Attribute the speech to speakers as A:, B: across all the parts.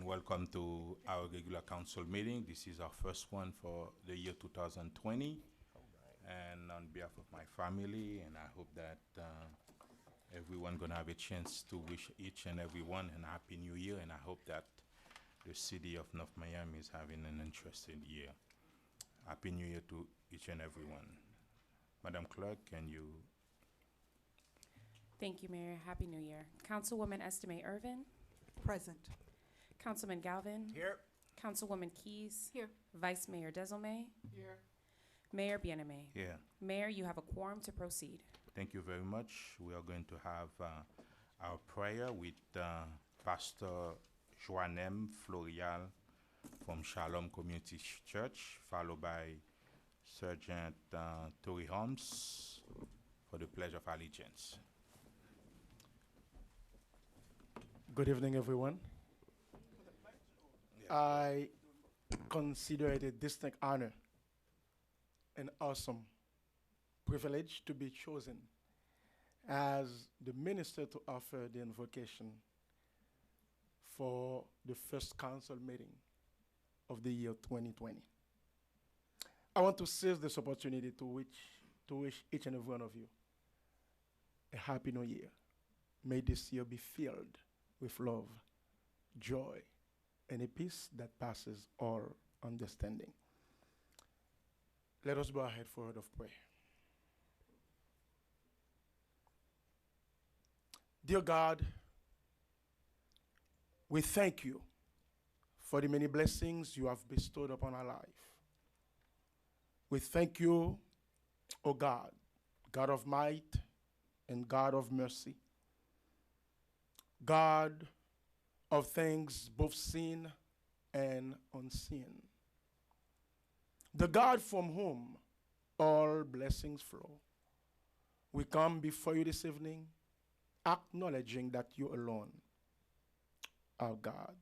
A: and welcome to our regular council meeting. This is our first one for the year 2020. And on behalf of my family, and I hope that everyone gonna have a chance to wish each and every one a happy new year, and I hope that the city of North Miami is having an interesting year. Happy New Year to each and every one. Madam Clerk, can you?
B: Thank you, Mayor. Happy New Year. Councilwoman Estime Irvin.
C: Present.
B: Councilman Galvin.
D: Here.
B: Councilwoman Keys.
C: Here.
B: Vice Mayor Desilme.
C: Here.
B: Mayor Bieneme.
A: Yeah.
B: Mayor, you have a quorum to proceed.
A: Thank you very much. We are going to have our prayer with Pastor Joanem Florial from Shalom Community Church, followed by Sergeant Tori Holmes for the Pledge of Allegiance.
D: Good evening, everyone. I consider it a distinct honor and awesome privilege to be chosen as the minister to offer the invocation for the first council meeting of the year 2020. I want to seize this opportunity to wish each and every one of you a happy new year. May this year be filled with love, joy, and a peace that passes all understanding. Let us go ahead for a word of prayer. Dear God, we thank you for the many blessings you have bestowed upon our life. We thank you, O God, God of might and God of mercy, God of things both seen and unseen, the God from whom all blessings flow. We come before you this evening acknowledging that you alone are God.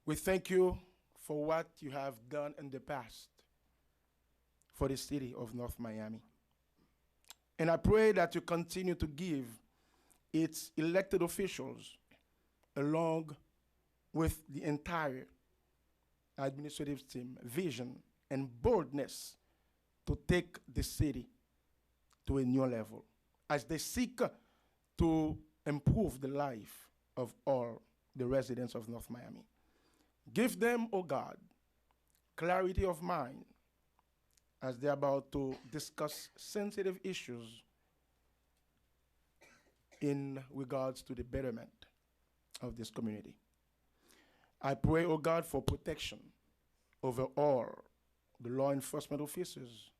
D: We thank you for what you have done in the past for the city of North Miami. And I pray that you continue to give its elected officials, along with the entire administrative team, vision and boldness to take the city to a new level as they seek to improve the life of all the residents of North Miami. Give them, O God, clarity of mind as they're about to discuss sensitive issues in regards to the betterment of this community. I pray, O God, for protection over all the law enforcement officers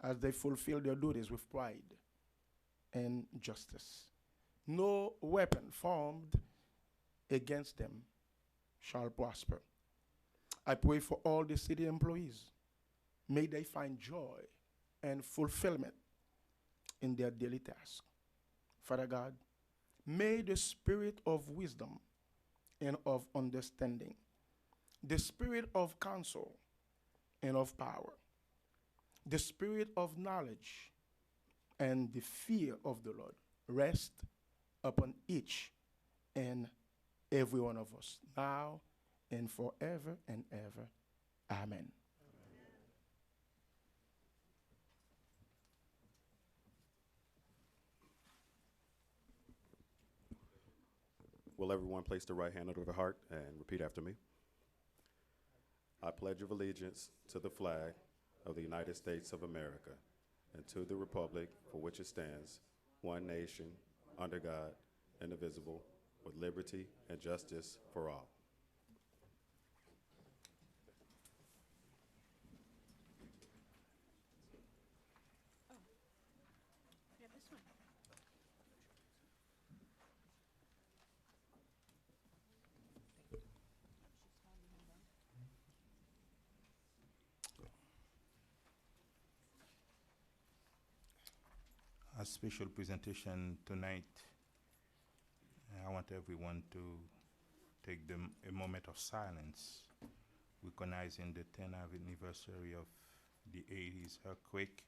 D: as they fulfill their duties with pride and justice. No weapon formed against them shall prosper. I pray for all the city employees. May they find joy and fulfillment in their daily task. Father God, may the spirit of wisdom and of understanding, the spirit of counsel and of power, the spirit of knowledge and the fear of the Lord rest upon each and every one of us, now and forever and ever. Amen.
E: Will everyone place their right hand over their heart and repeat after me? I pledge allegiance to the flag of the United States of America and to the republic for which it stands, one nation, under God, indivisible, with liberty and justice for all.
A: A special presentation tonight. I want everyone to take a moment of silence, recognizing the 10th anniversary of the 80s earthquake,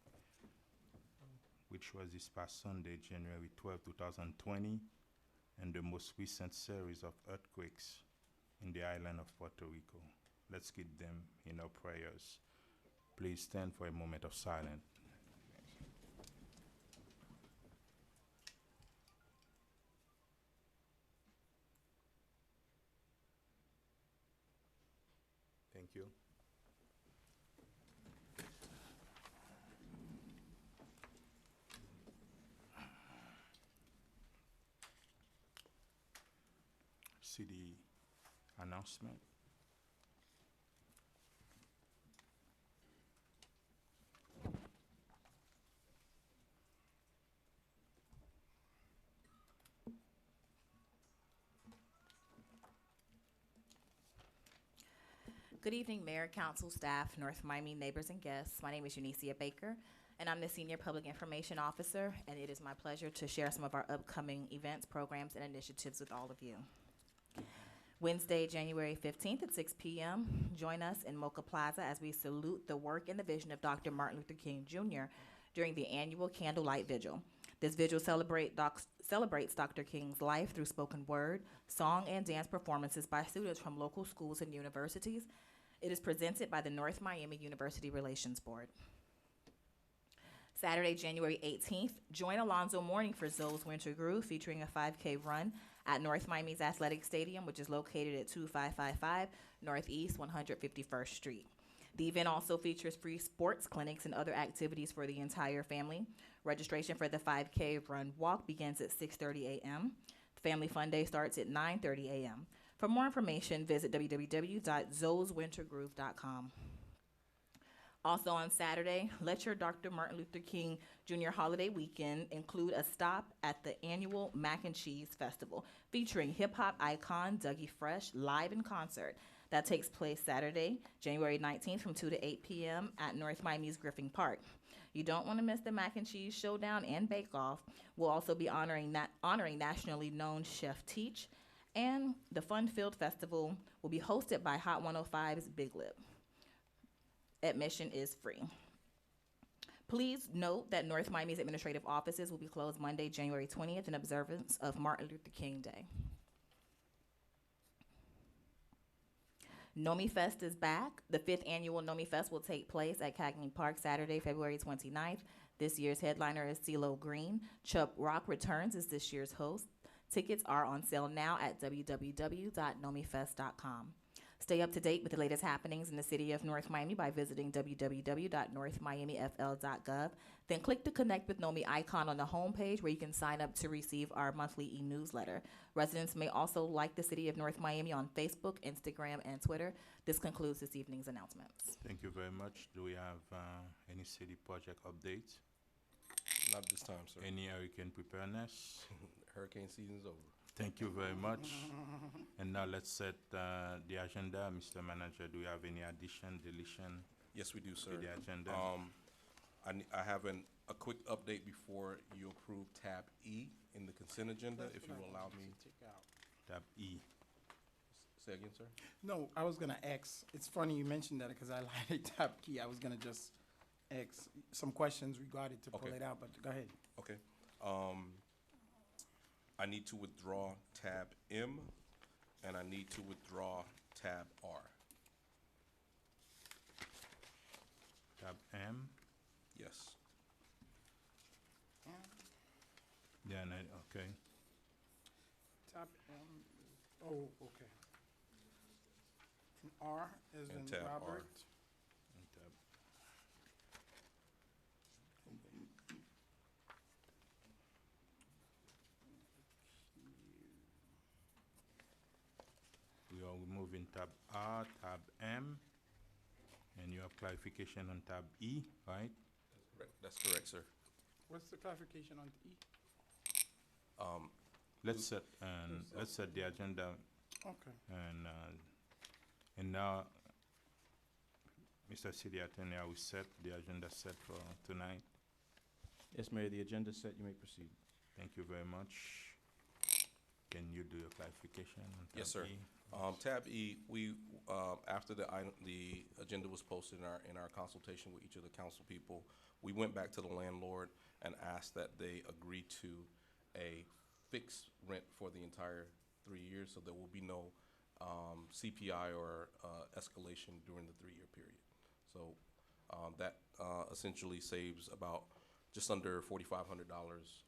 A: which was this past Sunday, January 12, 2020, and the most recent series of earthquakes in the island of Puerto Rico. Let's keep them in our prayers. Please stand for a moment of silence. Thank you. City announcement.
C: Good evening, Mayor, Council, staff, North Miami neighbors, and guests. My name is Unicia Baker, and I'm the Senior Public Information Officer, and it is my pleasure to share some of our upcoming events, programs, and initiatives with all of you. Wednesday, January 15th at 6 p.m., join us in Mocha Plaza as we salute the work and the vision of Dr. Martin Luther King Jr. during the annual Candlelight Vigil. This vigil celebrates Dr. King's life through spoken word, song, and dance performances by students from local schools and universities. It is presented by the North Miami University Relations Board. Saturday, January 18th, join Alonzo Mourning for Zoe's Winter Groove, featuring a 5K run at North Miami's Athletic Stadium, which is located at 2555 Northeast 151st Street. The event also features free sports clinics and other activities for the entire family. Registration for the 5K run walk begins at 6:30 a.m. The Family Fun Day starts at 9:30 a.m. For more information, visit www.zoeswintergroove.com. Also on Saturday, let your Dr. Martin Luther King Jr. holiday weekend include a stop at the annual Mac and Cheese Festival, featuring hip-hop icon Dougie Fresh live in concert. That takes place Saturday, January 19th from 2 to 8 p.m. at North Miami's Griffin Park. You don't want to miss the Mac and Cheese Showdown and Bake Off. We'll also be honoring nationally known Chef Teach, and the Fun-Filled Festival will be hosted by Hot 105's Big Lip. Admission is free. Please note that North Miami's administrative offices will be closed Monday, January 20th in observance of Martin Luther King Day. NOMI Fest is back. The 5th annual NOMI Fest will take place at Cagney Park Saturday, February 29th. This year's headliner is CeeLo Green. Chubb Rock returns as this year's host. Tickets are on sale now at www.nomifest.com. Stay up to date with the latest happenings in the city of North Miami by visiting www.northmiamifl.gov. Then click the Connect with NOMI icon on the homepage where you can sign up to receive our monthly e-newsletter. Residents may also like the city of North Miami on Facebook, Instagram, and Twitter. This concludes this evening's announcements.
A: Thank you very much. Do we have any city project updates?
F: Not this time, sir.
A: Any hurricane preparedness?
F: Hurricane season's over.
A: Thank you very much. And now let's set the agenda. Mr. Manager, do you have any addition, deletion
F: Yes, we do, sir.
A: to the agenda?
F: I have a quick update before you approve tab E in the consent agenda, if you will allow me.
A: Tab E.
F: Say again, sir?
D: No, I was gonna ask, it's funny you mentioned that because I like tab key. I was gonna just ask some questions regarding to pull
F: Okay.
D: it out, but go ahead.
F: Okay. I need to withdraw tab M, and I need to withdraw tab R.
A: Tab M.
F: Yes.
A: Yeah, okay.
D: Tab oh, okay. And R is
F: And
D: in
F: tab R.
D: Robert.
A: And tab. We are moving tab R, tab M, and you have clarification on tab E, right?
F: That's correct, sir.
D: What's the clarification on E?
A: Let's set the agenda
D: Okay.
A: and now, Mr. City Attorney, I will set the agenda set for tonight.
G: Yes, Mayor, the agenda is set. You may proceed.
A: Thank you very much. Can you do your clarification on tab
F: Yes, sir.
A: E?
F: Tab E, we, after the agenda was posted in our consultation with each of the council people, we went back to the landlord and asked that they agree to a fixed rent for the entire 3 years, so there will be no CPI or escalation during the 3-year period. So that essentially saves about just under $4,500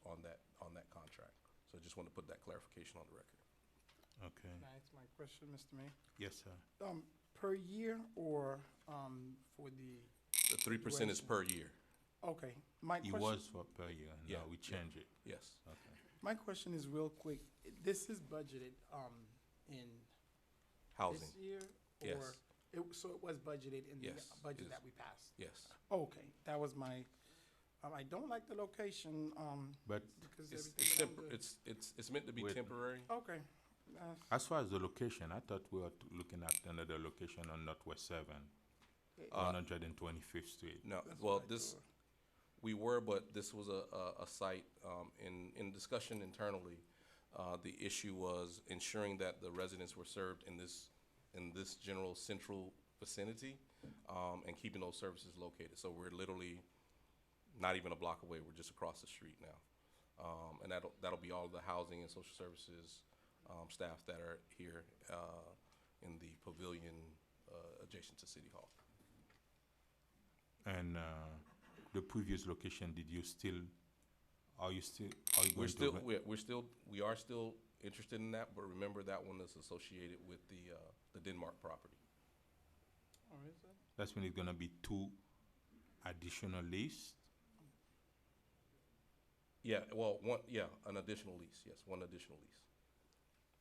F: on that contract. So I just want to put that clarification on the record.
A: Okay.
D: Can I ask my question, Mr. Mayor?
A: Yes, sir.
D: Per year or for the?
F: The 3% is per year.
D: Okay, my
A: It
D: question.
A: was for per year.
F: Yeah,
A: Now we change it.
F: Yes.
A: Okay.
D: My question is real quick. This is budgeted in
F: Housing.
D: this year,
F: Yes.
D: or so it was budgeted in the
F: Yes,
D: budget
F: it
D: that
F: is.
D: we passed.
F: Yes.
D: Okay, that was my. I don't like the location
A: But
D: because
F: It's,
D: everything.
F: it's,
D: that I'm
F: tempor-
D: doing.
F: it's meant to be
A: Wait.
F: temporary.
D: Okay.
A: as far as the location, I thought we were looking at another location on Northwest 7, 125th Street.
F: No,
D: That's
F: well,
D: what I
F: this,
D: thought.
F: we were, but this was a site, in discussion internally, the issue was ensuring that the residents were served in this general central vicinity, and keeping those services located. So we're literally not even a block away, we're just across the street now. And that'll be all the housing and social services, staff that are here, in the pavilion, adjacent to City Hall.
A: And the previous location, are you
F: We're
A: going
F: still,
A: to?
F: we are still interested in that, but remember that one is associated with the Denmark property.
D: Oh, is it?
A: That's when it's gonna be 2 additional lease?
F: Yeah, well, an additional lease, yes, one additional lease.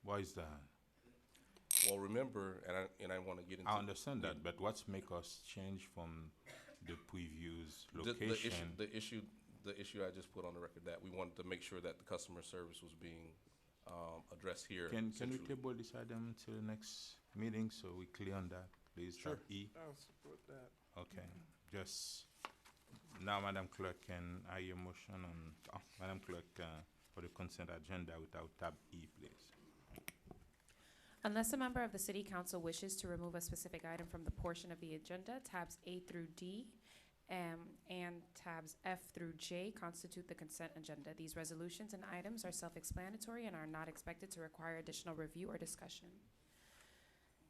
A: Why is that?
F: Well, remember, and I want to get into.
A: I understand
F: yeah.
A: that, but what's make us change from the previous
F: The
A: location?
F: the issue I just put on the record, that we wanted to make sure that the customer service was being addressed here.
A: Can we
F: centrally.
A: table this item till the next meeting so we clear on that, please?
D: Sure.
A: Tab E?
D: I'll support that.
A: Okay, just, now, Madam Clerk, can I hear motion on, Madam Clerk, for the consent agenda without tab E, please?
B: Unless a member of the City Council wishes to remove a specific item from the portion of the agenda, tabs A through D and tabs F through J constitute the consent agenda. These resolutions and items are self-explanatory and are not expected to require additional review or discussion.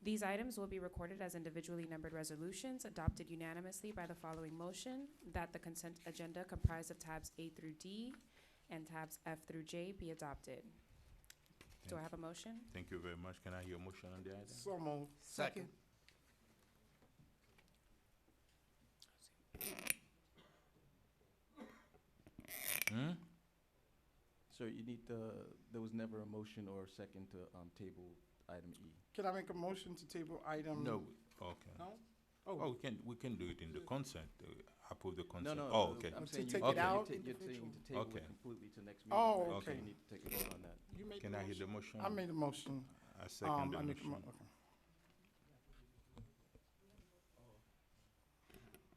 B: These items will be recorded as individually numbered resolutions adopted unanimously by the following motion: that the consent agenda comprised of tabs A through D and tabs F through J be adopted. Do I have a motion?
A: Thank you very much. Can I hear a motion on the item?
D: So moved.
H: Second.
A: Hmm?
G: Sir, you need there was never a motion or a second to table item E.
D: Can I make a motion to table item?
A: No, okay.
D: No?
A: Oh, we can do it in the consent, approve the
G: No,
A: consent.
G: no.
A: Oh, okay.
G: I'm
D: To
G: saying
D: take
G: you
A: it
G: you're
D: out
G: saying you
D: individually?
G: to table
A: Okay.
G: it completely to next meeting.
D: Oh,
G: right? So
A: okay.
G: you need to take a vote on that.
D: You made
A: Can
D: the
A: I hear the
D: motion?
A: motion?
D: I made a motion.
A: I second the
D: I make a
A: motion.
D: okay.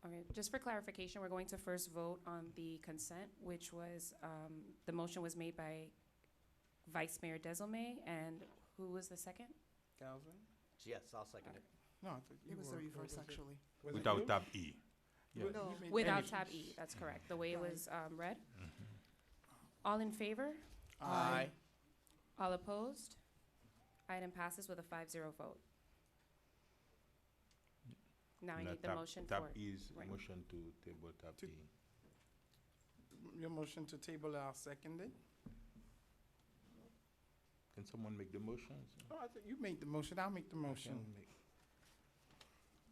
B: Okay, just for clarification, we're going to first vote on the consent, which was, the motion was made by Vice Mayor Desilme, and who was the second?
D: Galvin?
H: Yes, I'll second it.
D: No, I thought you
I: It was
D: were.
I: the
D: What
I: reverse,
D: was it?
I: actually.
D: Was it
A: Without
D: you?
A: tab E. Yeah.
D: You
I: No.
D: made
B: Without
D: the
B: tab
D: motion.
B: E, that's correct, the way it
I: Right.
B: was read. All in favor?
D: Aye.
B: All opposed? Item passes with a 5-0 vote. Now I
A: No,
B: need the motion
A: Tab
B: for,
A: E is
B: right.
A: motion to table tab
D: To-
A: E.
D: Your motion to table, I'll second it.
A: Can someone make the motion?
D: Oh, I thought you made the motion. I'll make the motion.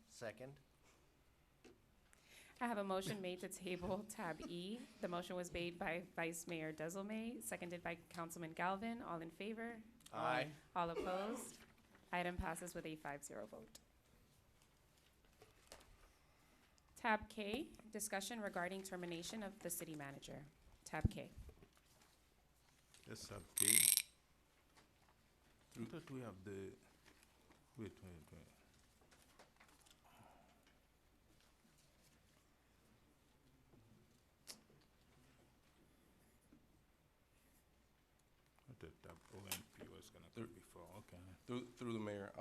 H: Second.
B: I have a motion made to table tab E. The motion was made by Vice Mayor Desilme, seconded by Councilman Galvin. All in favor?
H: Aye.
B: All opposed? Item passes with a 5-0 vote. Tab K, discussion regarding termination of the city manager. Tab K.
A: Yes, tab K. I thought we have the, wait. I thought tab ONP was gonna come before, okay.
F: Through the mayor,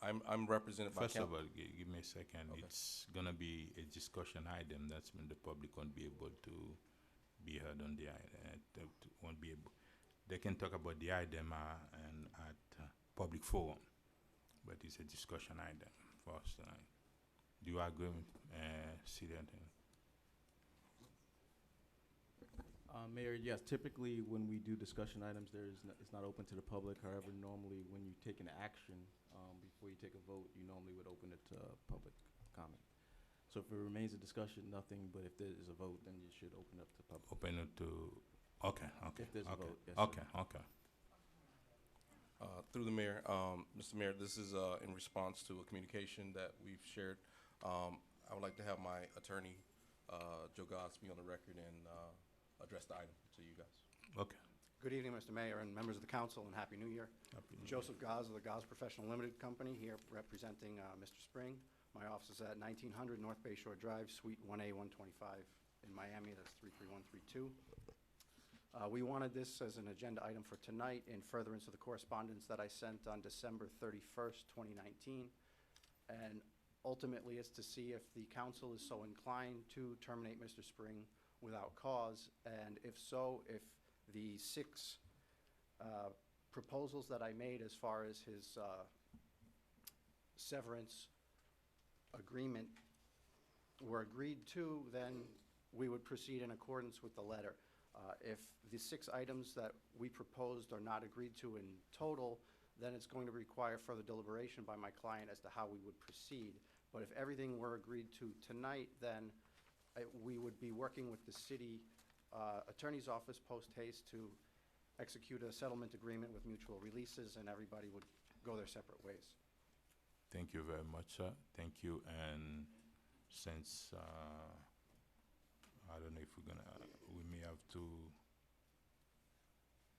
F: I'm represented by.
A: First of all, give me a second.
F: Okay.
A: It's gonna be a discussion item. That's when the public won't be able to be heard on the, won't be able, they can talk about the item and at public forum, but it's a discussion item for us tonight. Do you agree with City Attorney?
G: Mayor, yes, typically when we do discussion items, it's not open to the public. However, normally when you take an action, before you take a vote, you normally would open it to public comment. So if it remains a discussion, nothing, but if there is a vote, then you should open up to public.
A: Open it to, okay, okay.
G: If there's a
A: okay,
G: vote, yes, sir.
A: Okay, okay.
F: Through the mayor, Mr. Mayor, this is in response to a communication that we've shared. I would like to have my attorney, Joe Goss, be on the record and address the item to you guys.
A: Okay.
H: Good evening, Mr. Mayor and members of the council, and Happy New Year.
A: Happy New Year.
H: Joseph Gaz of the Gaz Professional Limited Company, here representing Mr. Spring. My office is at 1900 North Bay Shore Drive, Suite 1A 125 in Miami. That's 33132. We wanted this as an agenda item for tonight in furtherance of the correspondence that I sent on December 31st, 2019. And ultimately, it's to see if the council is so inclined to terminate Mr. Spring without cause, and if so, if the 6 proposals that I made as far as his severance agreement were agreed to, then we would proceed in accordance with the letter. If the 6 items that we proposed are not agreed to in total, then it's going to require further deliberation by my client as to how we would proceed. But if everything were agreed to tonight, then we would be working with the city attorney's office post haste to execute a settlement agreement with mutual releases, and everybody would go their separate ways.
A: Thank you very much, sir. Thank you. And since I don't know if we may have to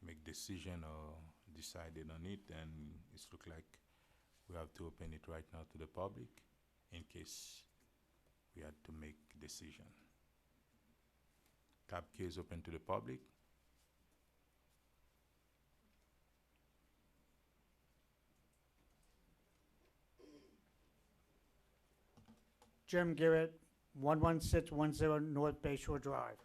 A: make decision or decided on it, and it's look like we have to open it right now to the public in case we had to make decision. Tab K is open to the public.
I: Jim Garrett, 11610 North Bay Shore Drive,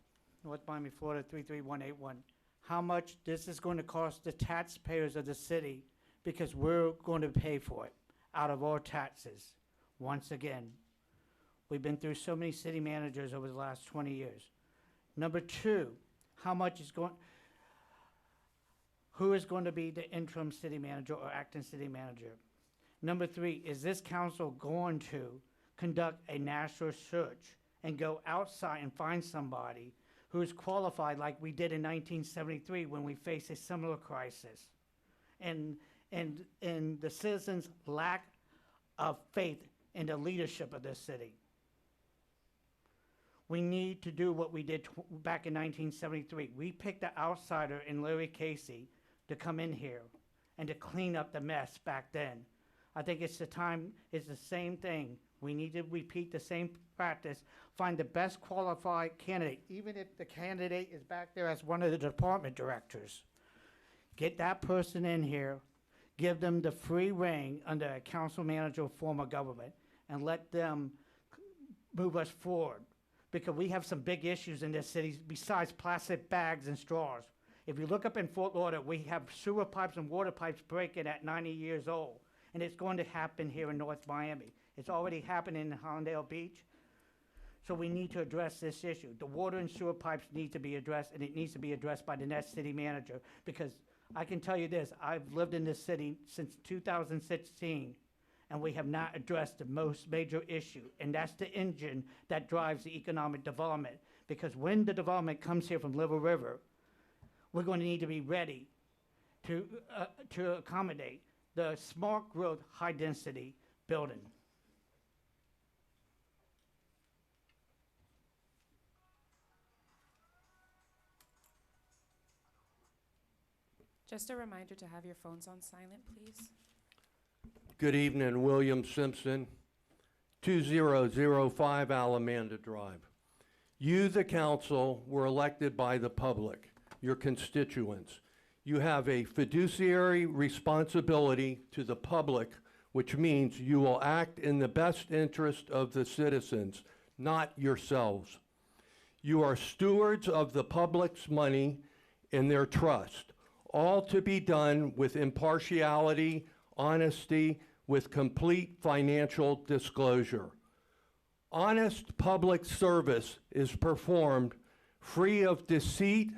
I: North Miami, Florida 33181. How much this is going to cost the taxpayers of the city, because we're going to pay for it out of our taxes. Once again, we've been through so many city managers over the last 20 years. Number 2, how much is going, who is going to be the interim city manager or acting city manager? Number 3, is this council going to conduct a national search and go outside and find somebody who's qualified like we did in 1973 when we faced a similar crisis? And the citizens' lack of faith in the leadership of this city. We need to do what we did back in 1973. We picked an outsider in Larry Casey to come in here and to clean up the mess back then. I think it's the time, it's the same thing. We need to repeat the same practice, find the best qualified candidate, even if the candidate is back there as one of the department directors. Get that person in here, give them the free rein under a council manager form of government, and let them move us forward. Because we have some big issues in this city besides plastic bags and straws. If you look up in Fort Lauderdale, we have sewer pipes and water pipes breaking at 90 years old. And it's going to happen here in North Miami. It's already happening in Hollandale Beach. So we need to address this issue. The water and sewer pipes need to be addressed, and it needs to be addressed by the next city manager. Because I can tell you this, I've lived in this city since 2016, and we have not addressed the most major issue, and that's the engine that drives the economic development. Because when the development comes here from Little River, we're going to need to be ready to accommodate the smart growth, high density building.
B: Just a reminder to have your phones on silent, please.
J: Good evening, William Simpson, 2005 Alamanda Drive. You, the council, were elected by the public, your constituents. You have a fiduciary responsibility to the public, which means you will act in the best interest of the citizens, not yourselves. You are stewards of the public's money and their trust, all to be done with impartiality, honesty with complete financial disclosure. Honest public service is performed free of deceit,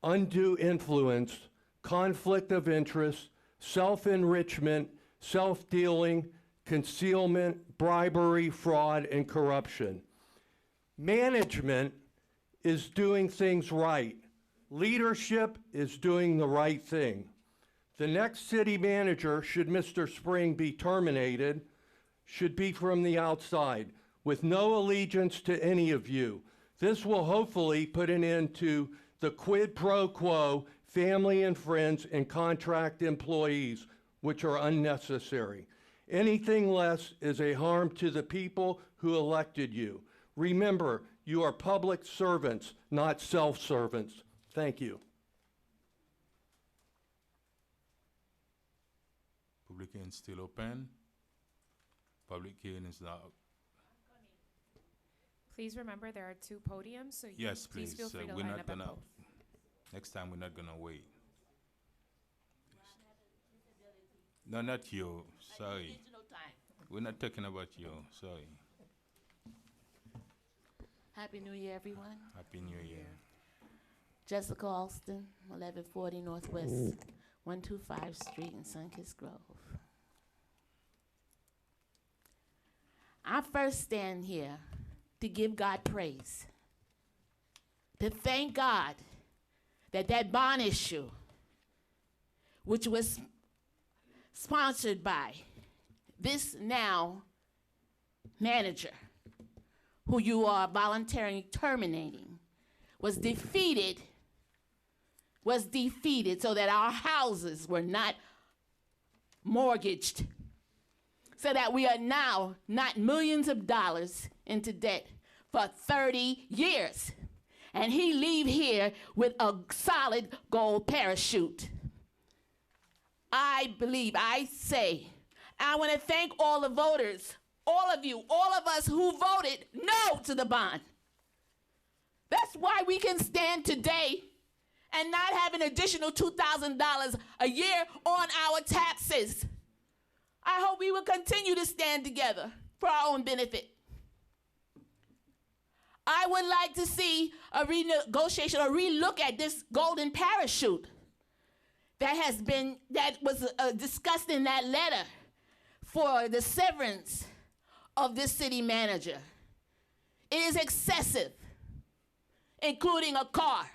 J: undue influence, conflict of interest, self-enrichment, self-dealing, concealment, bribery, fraud, and corruption. Management is doing things right. Leadership is doing the right thing. The next city manager, should Mr. Spring be terminated, should be from the outside, with no allegiance to any of you. This will hopefully put an end to the quid pro quo, family and friends and contract employees, which are unnecessary. Anything less is a harm to the people who elected you. Remember, you are public servants, not self-servants. Thank you.
A: Public hearing is still open. Public hearing is now.
B: Please remember there are two podiums, so you
A: Yes,
B: please
A: please.
B: feel free to
A: We're
B: line
A: not
B: up at
A: gonna.
B: both.
A: Next time, we're not gonna wait. No, not you. Sorry. We're not talking about you. Sorry.
K: Happy New Year, everyone.
A: Happy New Year.
K: Jessica Alston, 1140 Northwest 125 Street in Sunkist Grove. I first stand here to give God praise, to thank God that that bond issue, which was sponsored by this now manager, who you are voluntarily terminating, was defeated so that our houses were not mortgaged, so that we are now not millions of dollars into debt for 30 years. And he leave here with a solid gold parachute. I want to thank all the voters, all of you, all of us who voted no to the bond. That's why we can stand today and not have an additional $2,000 a year on our taxes. I hope we will continue to stand together for our own benefit. I would like to see a renegotiation or relook at this golden parachute that was discussed in that letter for the severance of this city manager. It is excessive, including a car.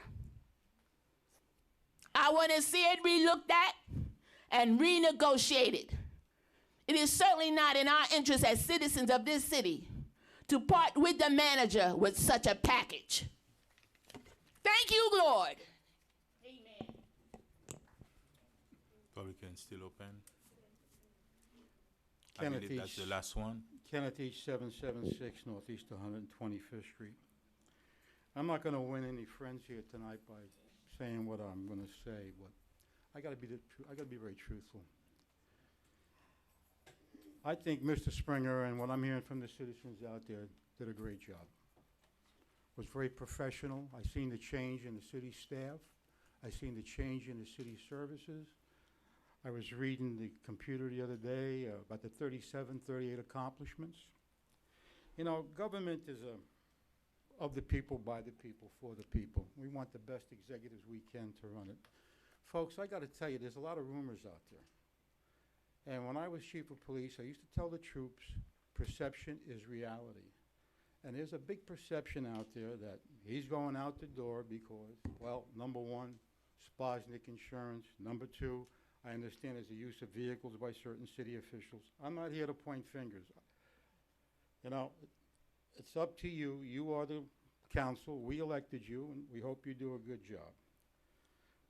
K: I want to see it relooked at and renegotiated. It is certainly not in our interest as citizens of this city to part with the manager with such a package. Thank you, Lord. Amen.
A: Public hearing still open. I
L: Kenneth
A: believe that's
L: East.
A: the last one.
L: Kenneth East, 776 Northeast 125th Street. I'm not going to win any friends here tonight by saying what I'm going to say, but I got to be very truthful. I think Mr. Springer and what I'm hearing from the citizens out there did a great job. Was very professional. I seen the change in the city staff. I seen the change in the city services. I was reading the computer the other day about the 38 accomplishments. You know, government is of the people, by the people, for the people. We want the best executives we can to run it. Folks, I got to tell you, there's a lot of rumors out there. And when I was chief of police, I used to tell the troops, perception is reality. And there's a big perception out there that he's going out the door because, well, number one, Spasnik insurance. Number two, I understand there's a use of vehicles by certain city officials. I'm not here to point fingers. You know, it's up to you. You are the council. We elected you, and we hope you do a good job.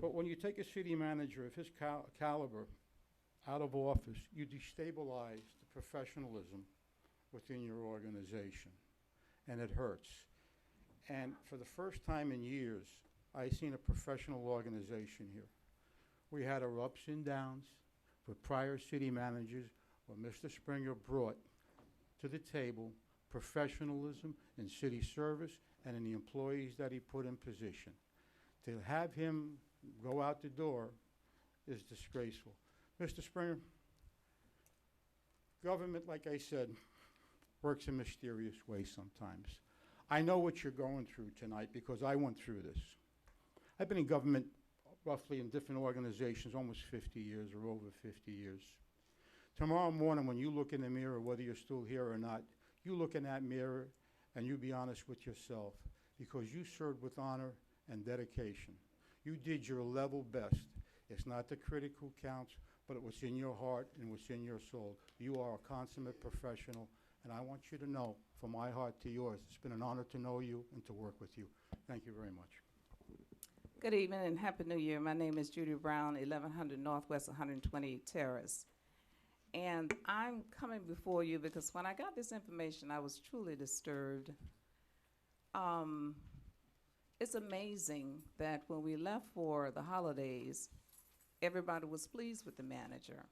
L: But when you take a city manager of his caliber out of office, you destabilize the professionalism within your organization, and it hurts. And for the first time in years, I've seen a professional organization here. We had our ups and downs with prior city managers, what Mr. Springer brought to the table, professionalism in city service and in the employees that he put in position. To have him go out the door is disgraceful. Mr. Springer, government, like I said, works in mysterious ways sometimes. I know what you're going through tonight because I went through this. I've been in government roughly in different organizations almost 50 years or over 50 years. Tomorrow morning when you look in the mirror, whether you're still here or not, you look in that mirror and you be honest with yourself because you served with honor and dedication. You did your level best. It's not the critic who counts, but it was in your heart and what's in your soul. You are a consummate professional, and I want you to know, from my heart to yours, it's been an honor to know you and to work with you. Thank you very much.
M: Good evening and Happy New Year. My name is Judy Brown, 1100 Northwest 128 Terrace. And I'm coming before you because when I got this information, I was truly disturbed. It's amazing that when we left for the holidays, everybody was pleased with the manager.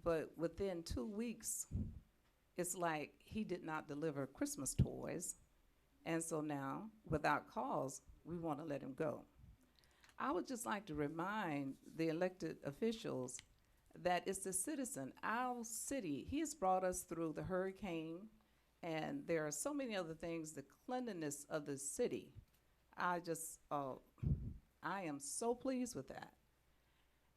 M: But within 2 weeks, it's like he did not deliver Christmas toys. And so now, without cause, we want to let him go. I would just like to remind the elected officials that it's the citizen, our city. He has brought us through the hurricane, and there are so many other things, the cleanliness of the city. I am so pleased with that.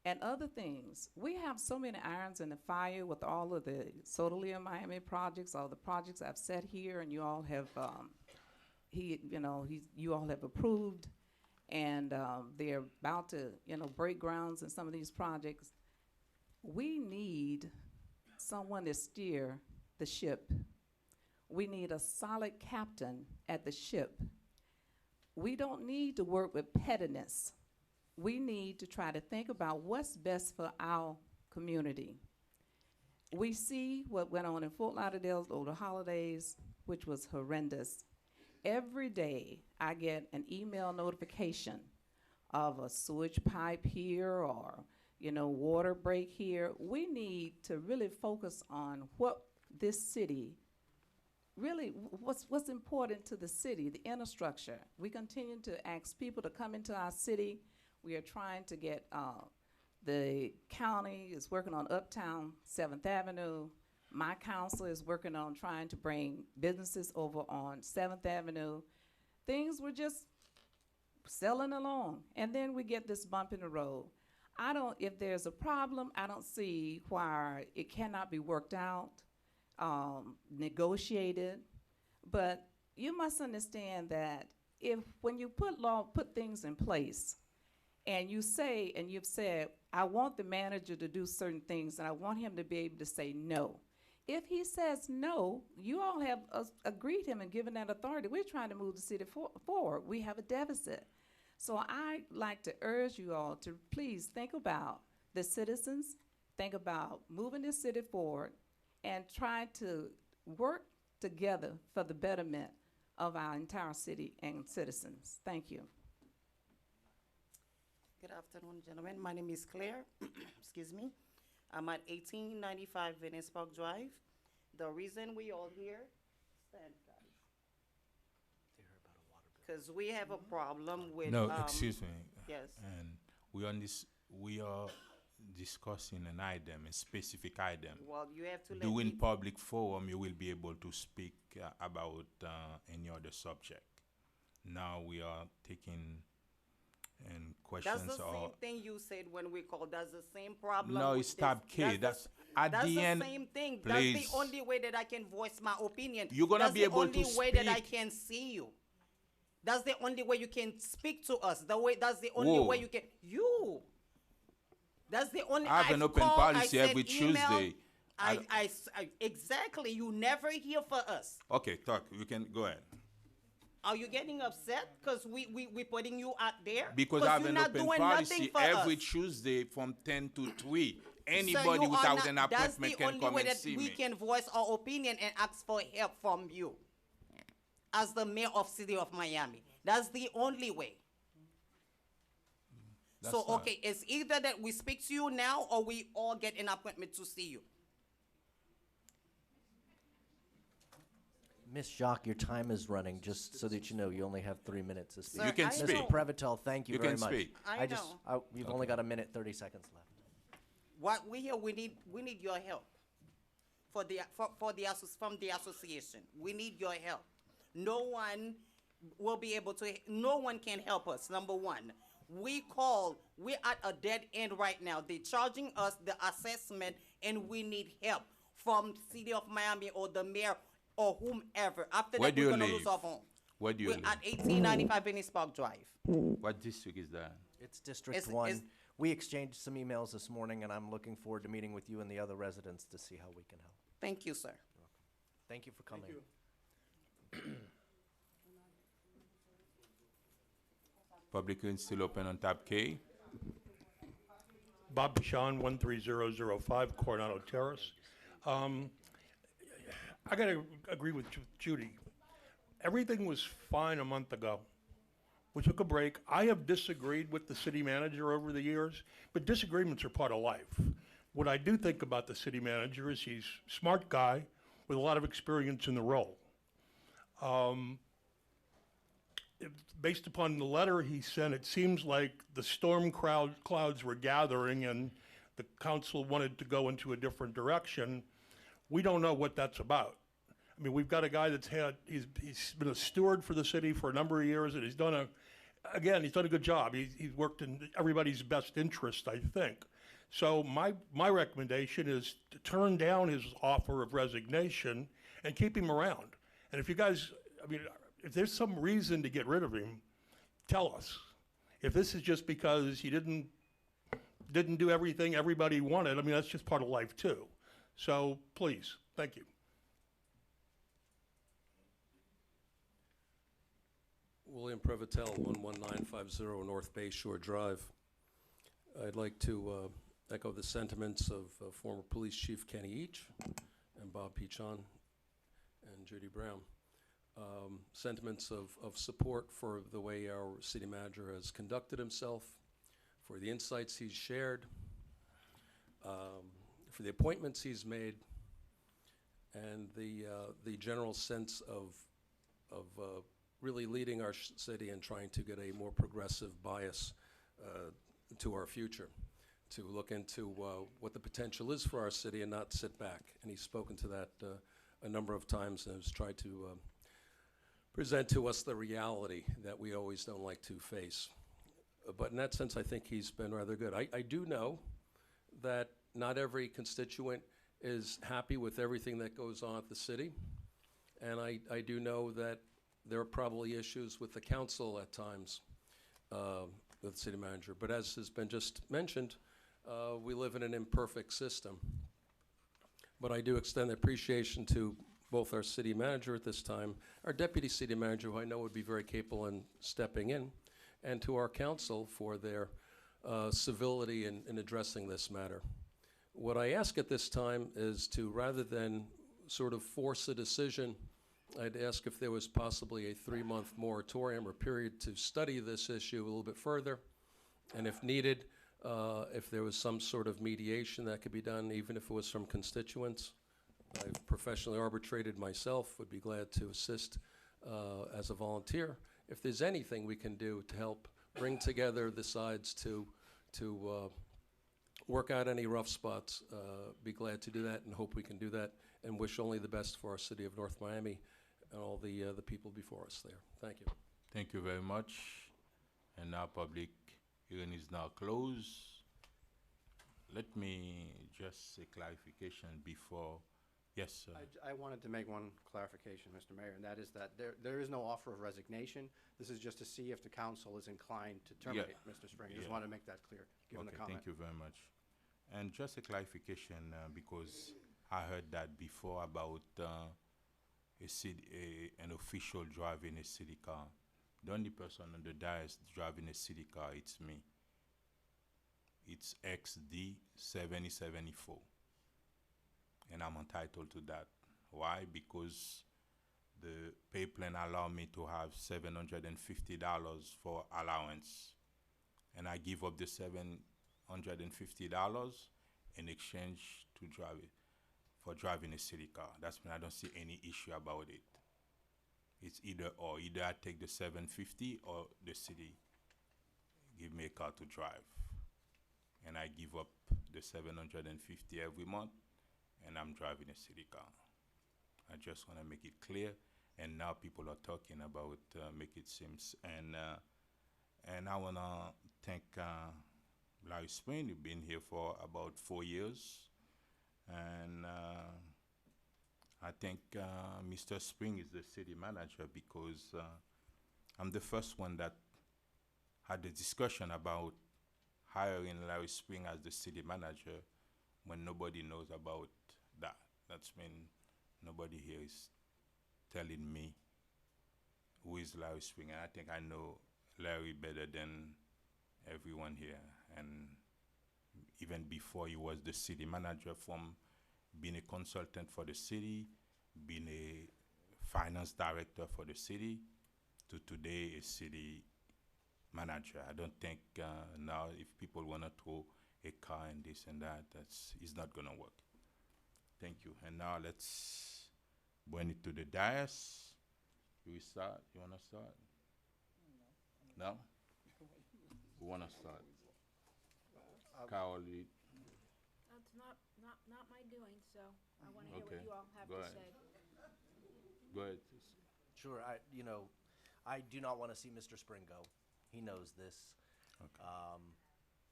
M: And other things, we have so many irons in the fire with all of the Sodalia Miami projects, all the projects I've set here, and you all have, you all have approved, and they're about to, break grounds in some of these projects. We need someone to steer the ship. We need a solid captain at the ship. We don't need to work with pettiness. We need to try to think about what's best for our community. We see what went on in Fort Lauderdale over the holidays, which was horrendous. Every day I get an email notification of a sewage pipe here or water break here. We need to really focus on what this city, really what's important to the city, the infrastructure. We continue to ask people to come into our city. We are trying to get, the county is working on Uptown 7th Avenue. My council is working on trying to bring businesses over on 7th Avenue. Things were just selling along. And then we get this bump in the road. If there's a problem, I don't see why it cannot be worked out, negotiated. But you must understand that when you put things in place, and you say, and you've said, I want the manager to do certain things, and I want him to be able to say no. If he says no, you all have agreed him and given that authority. We're trying to move the city forward. We have a deficit. So I'd like to urge you all to please think about the citizens, think about moving the city forward, and try to work together for the betterment of our entire city and citizens. Thank you.
N: Good afternoon, gentlemen. My name is Claire. Excuse me. I'm at 1895 Venice Park Drive. The reason we all here, stand, guys, because we have a problem with.
A: No, excuse me.
N: Yes.
A: And we are discussing an item, a specific item.
N: Well, you have to let
A: During
N: me.
A: public forum, you will be able to speak about any other subject. Now we are taking and questions.
N: That's the same thing you said when we called. That's the same problem.
A: No,
N: with
A: it's tab
N: this.
A: K. That's at
N: That's
A: the end.
N: same thing.
A: Please.
N: That's the only way that I can voice my opinion.
A: You're gonna
N: That's
A: be able to
N: the only way that I
A: speak.
N: can see you. That's the only way you can speak to us. That's the only
A: Whoa.
N: way you can. That's the only.
A: I have an open
N: called,
A: policy
N: I sent
A: every
N: email.
A: Tuesday.
N: Exactly. You never hear for us.
A: Okay, talk. You can go ahead.
N: Are you getting upset because we putting you out there?
A: Because I have
N: you're
A: an
N: not
A: open
N: doing
A: policy
N: nothing for
A: every
N: us.
A: Tuesday from 10 to 3.
N: So
A: Anybody
N: you are
A: without
N: not-
A: an
N: That's
A: appointment
N: the
A: can
N: only
A: come
N: way
A: and
N: that
A: see
N: we
A: me.
N: can voice our opinion and ask for help from you. As the mayor of City of Miami. That's the only way.
A: That's
N: So,
A: not-
N: okay, it's either that we speak to you now or we all get an appointment to see you.
O: Miss Jacques, your time is running, just so that you know, you only have 3 minutes to speak.
N: Sir,
A: You can
N: I
A: speak.
N: know.
O: Mr. Prevotel, thank you,
A: You
O: very
A: can
O: much.
A: speak.
N: I know.
O: You've only got a minute, 30 seconds left.
N: What we here, we need your help for from the association. We need your help. No one will be able to, no one can help us, number one. We're at a dead end right now. They're charging us the assessment, and we need help from City of Miami or the mayor or whomever. After
A: Where
N: that,
A: do
N: we're
A: you
N: gonna
A: live?
N: lose our home.
A: Where do you
N: We're
A: live?
N: at 1895 Venice Park Drive.
A: What district is that?
O: It's District
N: It's-
O: 1.
N: it's-
O: We exchanged some emails this morning, and I'm looking forward to meeting with you and the other residents to see how we can help.
N: Thank you, sir.
O: Thank you for coming.
A: Public hearing still open on tab K.
P: Bob Pichon, 13005 Coronado Terrace. I got to agree with Judy. Everything was fine a month ago. We took a break. I have disagreed with the city manager over the years, but disagreements are part of life. What I do think about the city manager is he's a smart guy with a lot of experience in the role. Based upon the letter he sent, it seems like the storm clouds were gathering and the council wanted to go into a different direction. We don't know what that's about. I mean, we've got a guy he's been a steward for the city for a number of years, and he's done a good job. He's worked in everybody's best interest, I think. So my recommendation is to turn down his offer of resignation and keep him around. And if you guys, if there's some reason to get rid of him, tell us. If this is just because he didn't do everything everybody wanted, that's just part of life too. So please, thank you.
Q: William Prevotel, 11950 North Bay Shore Drive. I'd like to echo the sentiments of former Police Chief Kenny Each and Bob Pichon and Judy Brown. Sentiments of support for the way our city manager has conducted himself, for the insights he's shared, for the appointments he's made, and the general sense of really leading our city and trying to get a more progressive bias to our future, to look into what the potential is for our city and not sit back. And he's spoken to that a number of times and has tried to present to us the reality that we always don't like to face. But in that sense, I think he's been rather good. I do know that not every constituent is happy with everything that goes on at the city. And I do know that there are probably issues with the council at times, with the city manager. But as has been just mentioned, we live in an imperfect system. But I do extend appreciation to both our city manager at this time, our deputy city manager, who I know would be very capable in stepping in, and to our council for their civility in addressing this matter. What I ask at this time is to, rather than sort of force a decision, I'd ask if there was possibly a 3-month moratorium or period to study this issue a little bit further, and if needed, if there was some sort of mediation that could be done, even if it was from constituents. I've professionally arbitrated myself, would be glad to assist as a volunteer. If there's anything we can do to help bring together the sides to work out any rough spots, be glad to do that and hope we can do that, and wish only the best for our city of North Miami and all the people before us there. Thank you.
A: Thank you very much. And now public hearing is now closed. Let me just say clarification before. Yes, sir.
H: I wanted to make one clarification, Mr. Mayor, and that is that there is no offer of resignation. This is just to see if the council is inclined to terminate Mr. Springer. Just want to make that clear, given the comment.
A: Thank you very much. And just a clarification, because I heard that before about an official driving a city car. The only person on the dais driving a city car, it's me. It's XD7074. And I'm entitled to that. Why? Because the pay plan allow me to have $750 for allowance. And I give up the $750 in exchange to drive it, for driving a city car. That's when I don't see any issue about it. It's either or. Either I take the $750 or the city give me a car to drive. And I give up the the 750 every month, and I'm driving a city car. I just want to make it clear, and now people are talking about make it seems, and I want to thank Larry Spring. You've been here for about 4 years, and I think Mr. Spring is the city manager because I'm the first one that had the discussion about hiring Larry Spring as the city manager when nobody knows about that. That's when nobody here is telling me who is Larry Spring. And I think I know Larry better than everyone here. And even before he was the city manager, from being a consultant for the city, being a finance director for the city, to today a city manager. I don't think now if people want to throw a car and this and that, it's not going to work. Thank you. And now let's bring it to the dais. You will start? You want to start? No? Who want to start? Carol,
R: That's not my doing, so I want to hear
A: Okay.
R: what you all have
A: Go
R: to
A: ahead.
R: say.
A: go ahead.
O: Sure, I do not want to see Mr. Spring go. He knows this.
A: Okay.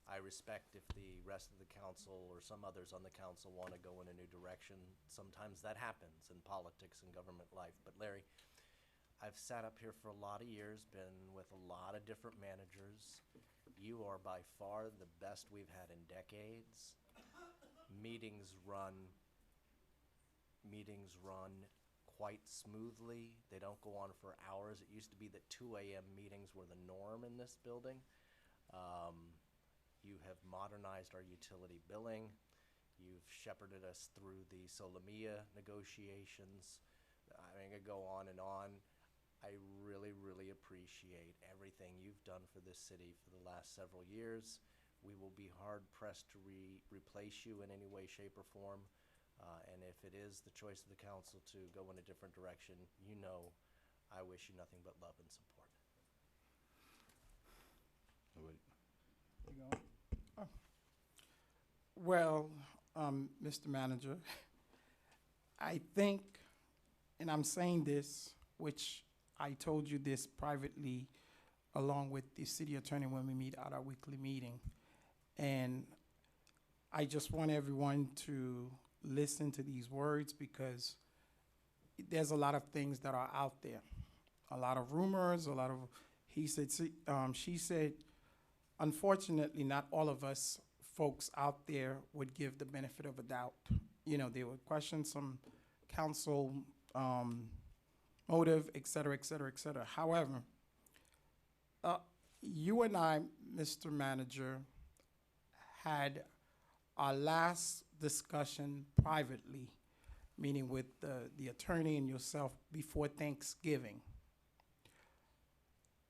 O: I respect if the rest of the council or some others on the council want to go in a new direction. Sometimes that happens in politics and government life. But Larry, I've sat up here for a lot of years, been with a lot of different managers. You are by far the best we've had in decades. Meetings run quite smoothly. They don't go on for hours. It used to be that 2 a.m. meetings were the norm in this building. You have modernized our utility billing. You've shepherded us through the Solomia negotiations. I could go on and on. I really, really appreciate everything you've done for this city for the last several years. We will be hard pressed to replace you in any way, shape, or form. And if it is the choice of the council to go in a different direction, you know I wish you nothing but love and support.
A: Wait.
S: Well, Mr. Manager, I think, and I'm saying this, which I told you this privately along with the city attorney when we meet at our weekly meeting, and I just want everyone to listen to these words because there's a lot of things that are out there, a lot of rumors, a lot of he said, she said. Unfortunately, not all of us folks out there would give the benefit of a doubt. You know, they would question some council motive, et cetera, et cetera, et cetera. However, you and I, Mr. Manager, had our last discussion privately, meaning with the attorney and yourself before Thanksgiving.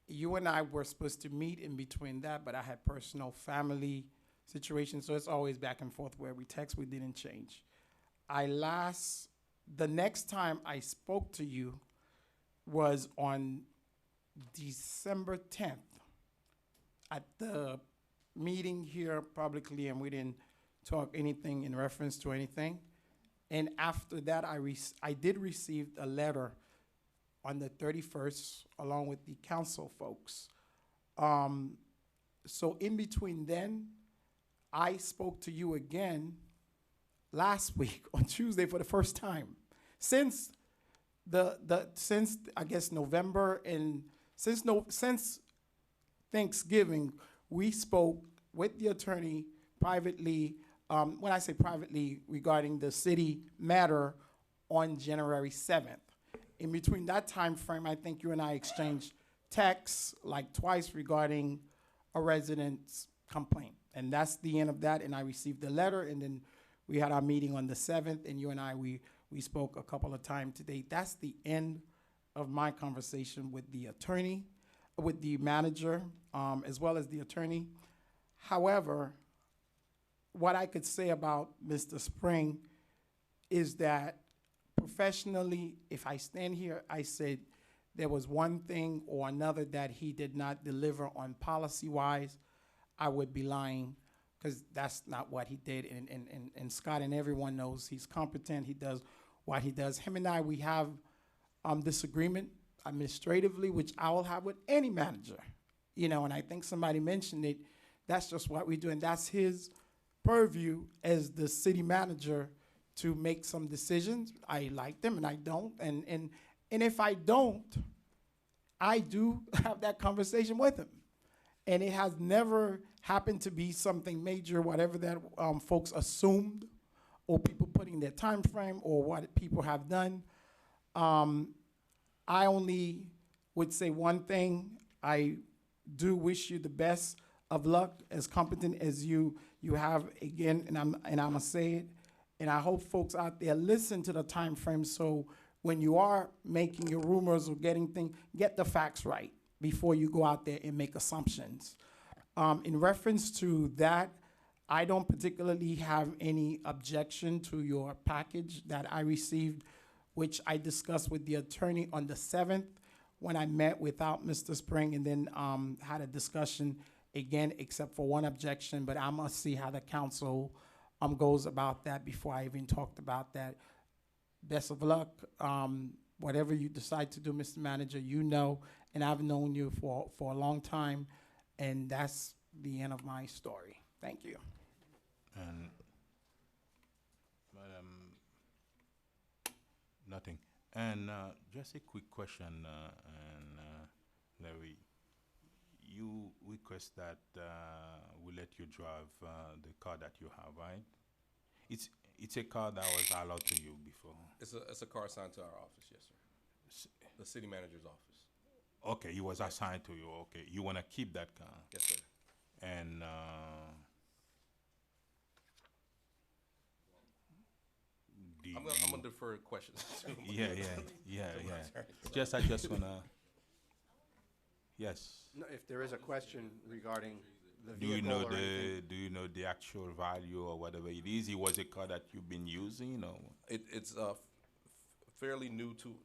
S: You and I were supposed to meet in between that, but I had personal family situations, so it's always back and forth where we text, we didn't change. The next time I spoke to you was on December 10th at the meeting here publicly, and we didn't talk anything in reference to anything. And after that, I did receive a letter on the 31st, along with the council folks. So in between then, I spoke to you again last week on Tuesday for the first time. Since since I guess November and since Thanksgiving, we spoke with the attorney privately, when I say privately, regarding the city matter on January 7th. In between that time frame, I think you and I exchanged texts like twice regarding a resident's complaint. And that's the end of that, and I received the letter, and then we had our meeting on the 7th, and you and I, we spoke a couple of times today. That's the end of my conversation with the attorney, with the manager, as well as the attorney. However, what I could say about Mr. Spring is that professionally, if I stand here, I said there was one thing or another that he did not deliver on policy-wise, I would be lying because that's not what he did. And Scott and everyone knows he's competent. He does what he does. Him and I, we have disagreement administratively, which I will have with any manager. You know, and I think somebody mentioned it. That's just what we do, and that's his purview as the city manager to make some decisions. I like them and I don't, and if I don't, I do have that conversation with him. And it has never happened to be something major, whatever that folks assumed, or people putting their time frame, or what people have done. I only would say one thing. I do wish you the best of luck, as competent as you have, again, and I'm gonna say it, and I hope folks out there listen to the time frame, so when you are making your rumors or getting things, get the facts right before you go out there and make assumptions. In reference to that, I don't particularly have any objection to your package that I received, which I discussed with the attorney on the 7th when I met without Mr. Spring, and then had a discussion again, except for one objection, but I must see how the council goes about that before I even talked about that. Best of luck. Whatever you decide to do, Mr. Manager, you know, and I've known you for a long time, and that's the end of my story. Thank you.
A: And nothing. And just a quick question, Larry. You request that we let you drive the car that you have, right? It's a car that was allowed to you before.
F: It's a car assigned to our office, yes, sir. The city manager's office.
A: Okay, it was assigned to you. Okay, you want to keep that car?
F: Yes, sir.
A: And
F: I'm gonna defer questions.
A: yeah. Just I just wanna. Yes.
H: No, if there is a question regarding the
A: Do you
H: vehicle
A: know
H: or anything.
A: do you know the actual value or whatever it is? It was a car that you've been using, or
F: It's fairly new to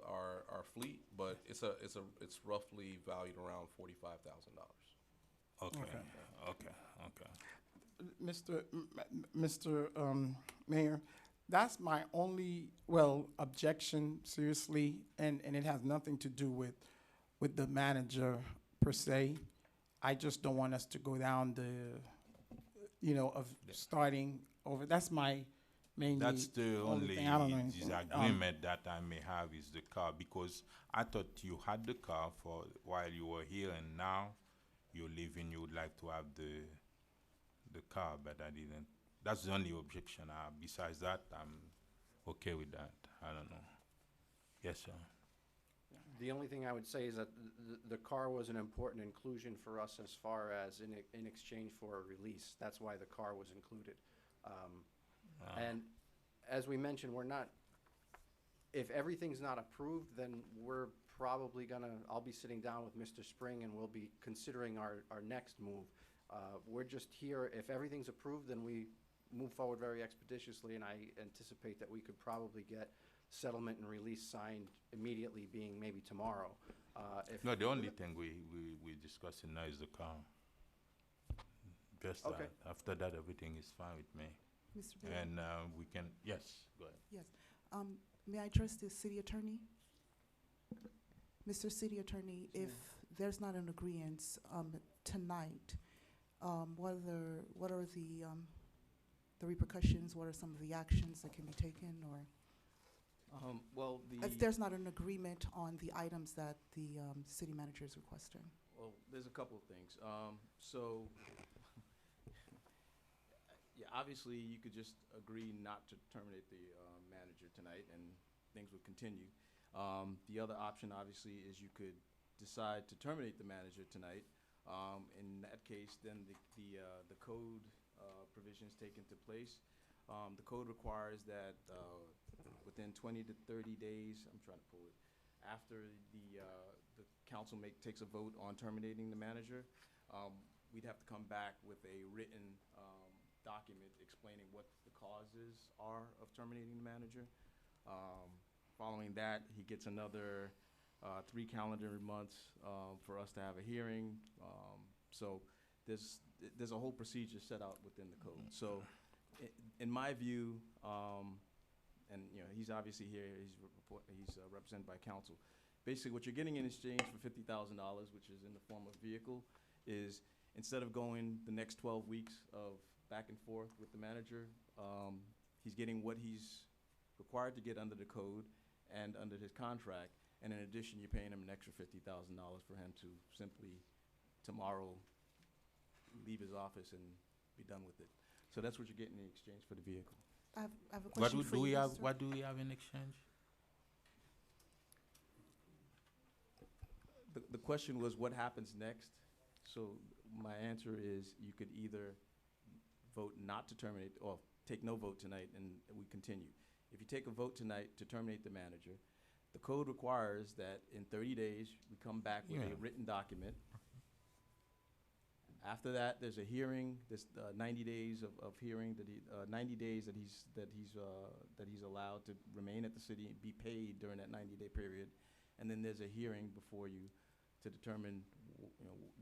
F: our fleet, but it's roughly valued around $45,000.
A: okay.
S: Mr. Mayor, that's my only, objection, seriously, and it has nothing to do with the manager per se. I just don't want us to go down of starting over. That's my main.
A: That's the only
S: thing. I don't know anything.
A: disagreement that I may have is the car, because I thought you had the car for while you were here, and now you're leaving. You would like to have the car, but I didn't. That's the only objection. Besides that, I'm okay with that. I don't know. Yes, sir.
H: The only thing I would say is that the car was an important inclusion for us as far as in exchange for a release. That's why the car was included. And as we mentioned, if everything's not approved, then we're probably I'll be sitting down with Mr. Spring and we'll be considering our next move. We're just here, if everything's approved, then we move forward very expeditiously, and I anticipate that we could probably get settlement and release signed immediately, being maybe tomorrow.
A: No, the only thing we're discussing now is the car. Just
H: Okay.
A: that. After that, everything is fine with me.
T: Mr. Mayor?
A: And we can, yes, go ahead.
T: Yes. May I address the city attorney? Mr. City Attorney, if there's not an agreement tonight, what are the repercussions? What are some of the actions that can be taken, or? If there's not an agreement on the items that the city manager is requesting.
G: Well, there's a couple of things. Obviously, you could just agree not to terminate the manager tonight, and things would continue. The other option, obviously, is you could decide to terminate the manager tonight. In that case, then the code provisions take into place. The code requires that within 20 to 30 days, I'm trying to pull it, after the council takes a vote on terminating the manager, we'd have to come back with a written document explaining what the causes are of terminating the manager. Following that, he gets another 3 calendar months for us to have a hearing. So there's a whole procedure set out within the code. So, in my view, and he's obviously here. He's represented by counsel. Basically, what you're getting in exchange for $50,000, which is in the form of vehicle, is instead of going the next 12 weeks of back and forth with the manager, he's getting what he's required to get under the code and under his contract. And in addition, you're paying him an extra $50,000 for him to simply tomorrow leave his office and be done with it. So that's what you're getting in exchange for the vehicle.
T: I have a question for you, Mr.
A: What do we have in exchange?
G: The question was what happens next. So my answer is you could either vote not to terminate, or take no vote tonight and we continue. If you take a vote tonight to terminate the manager, the code requires that in 30 days we come back with a written document. After that, there's a hearing. There's 90 days of hearing that 90 days that he's allowed to remain at the city and be paid during that 90-day period, and then there's a hearing before you to determine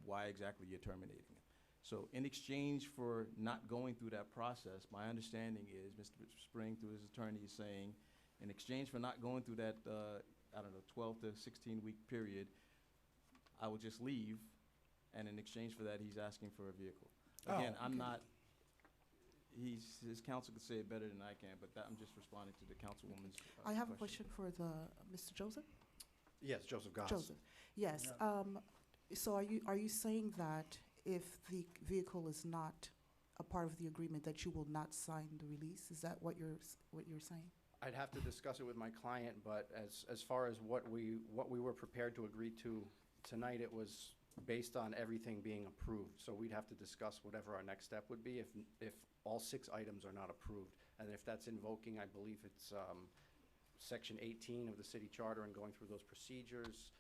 G: why exactly you're terminating him. So in exchange for not going through that process, my understanding is Mr. Spring, through his attorney, is saying, in exchange for not going through that 12 to 16-week period, I will just leave. And in exchange for that, he's asking for a vehicle. Again, I'm not, his counsel could say it better than I can, but I'm just responding to the councilwoman's
T: I have a question for Mr. Joseph?
H: Yes, Joseph Goss.
T: Joseph, yes. So are you saying that if the vehicle is not a part of the agreement, that you will not sign the release? Is that what you're saying?
H: I'd have to discuss it with my client, but as far as what we were prepared to agree to tonight, it was based on everything being approved. So we'd have to discuss whatever our next step would be if all 6 items are not approved. And if that's invoking, I believe it's Section 18 of the city charter and going through those procedures,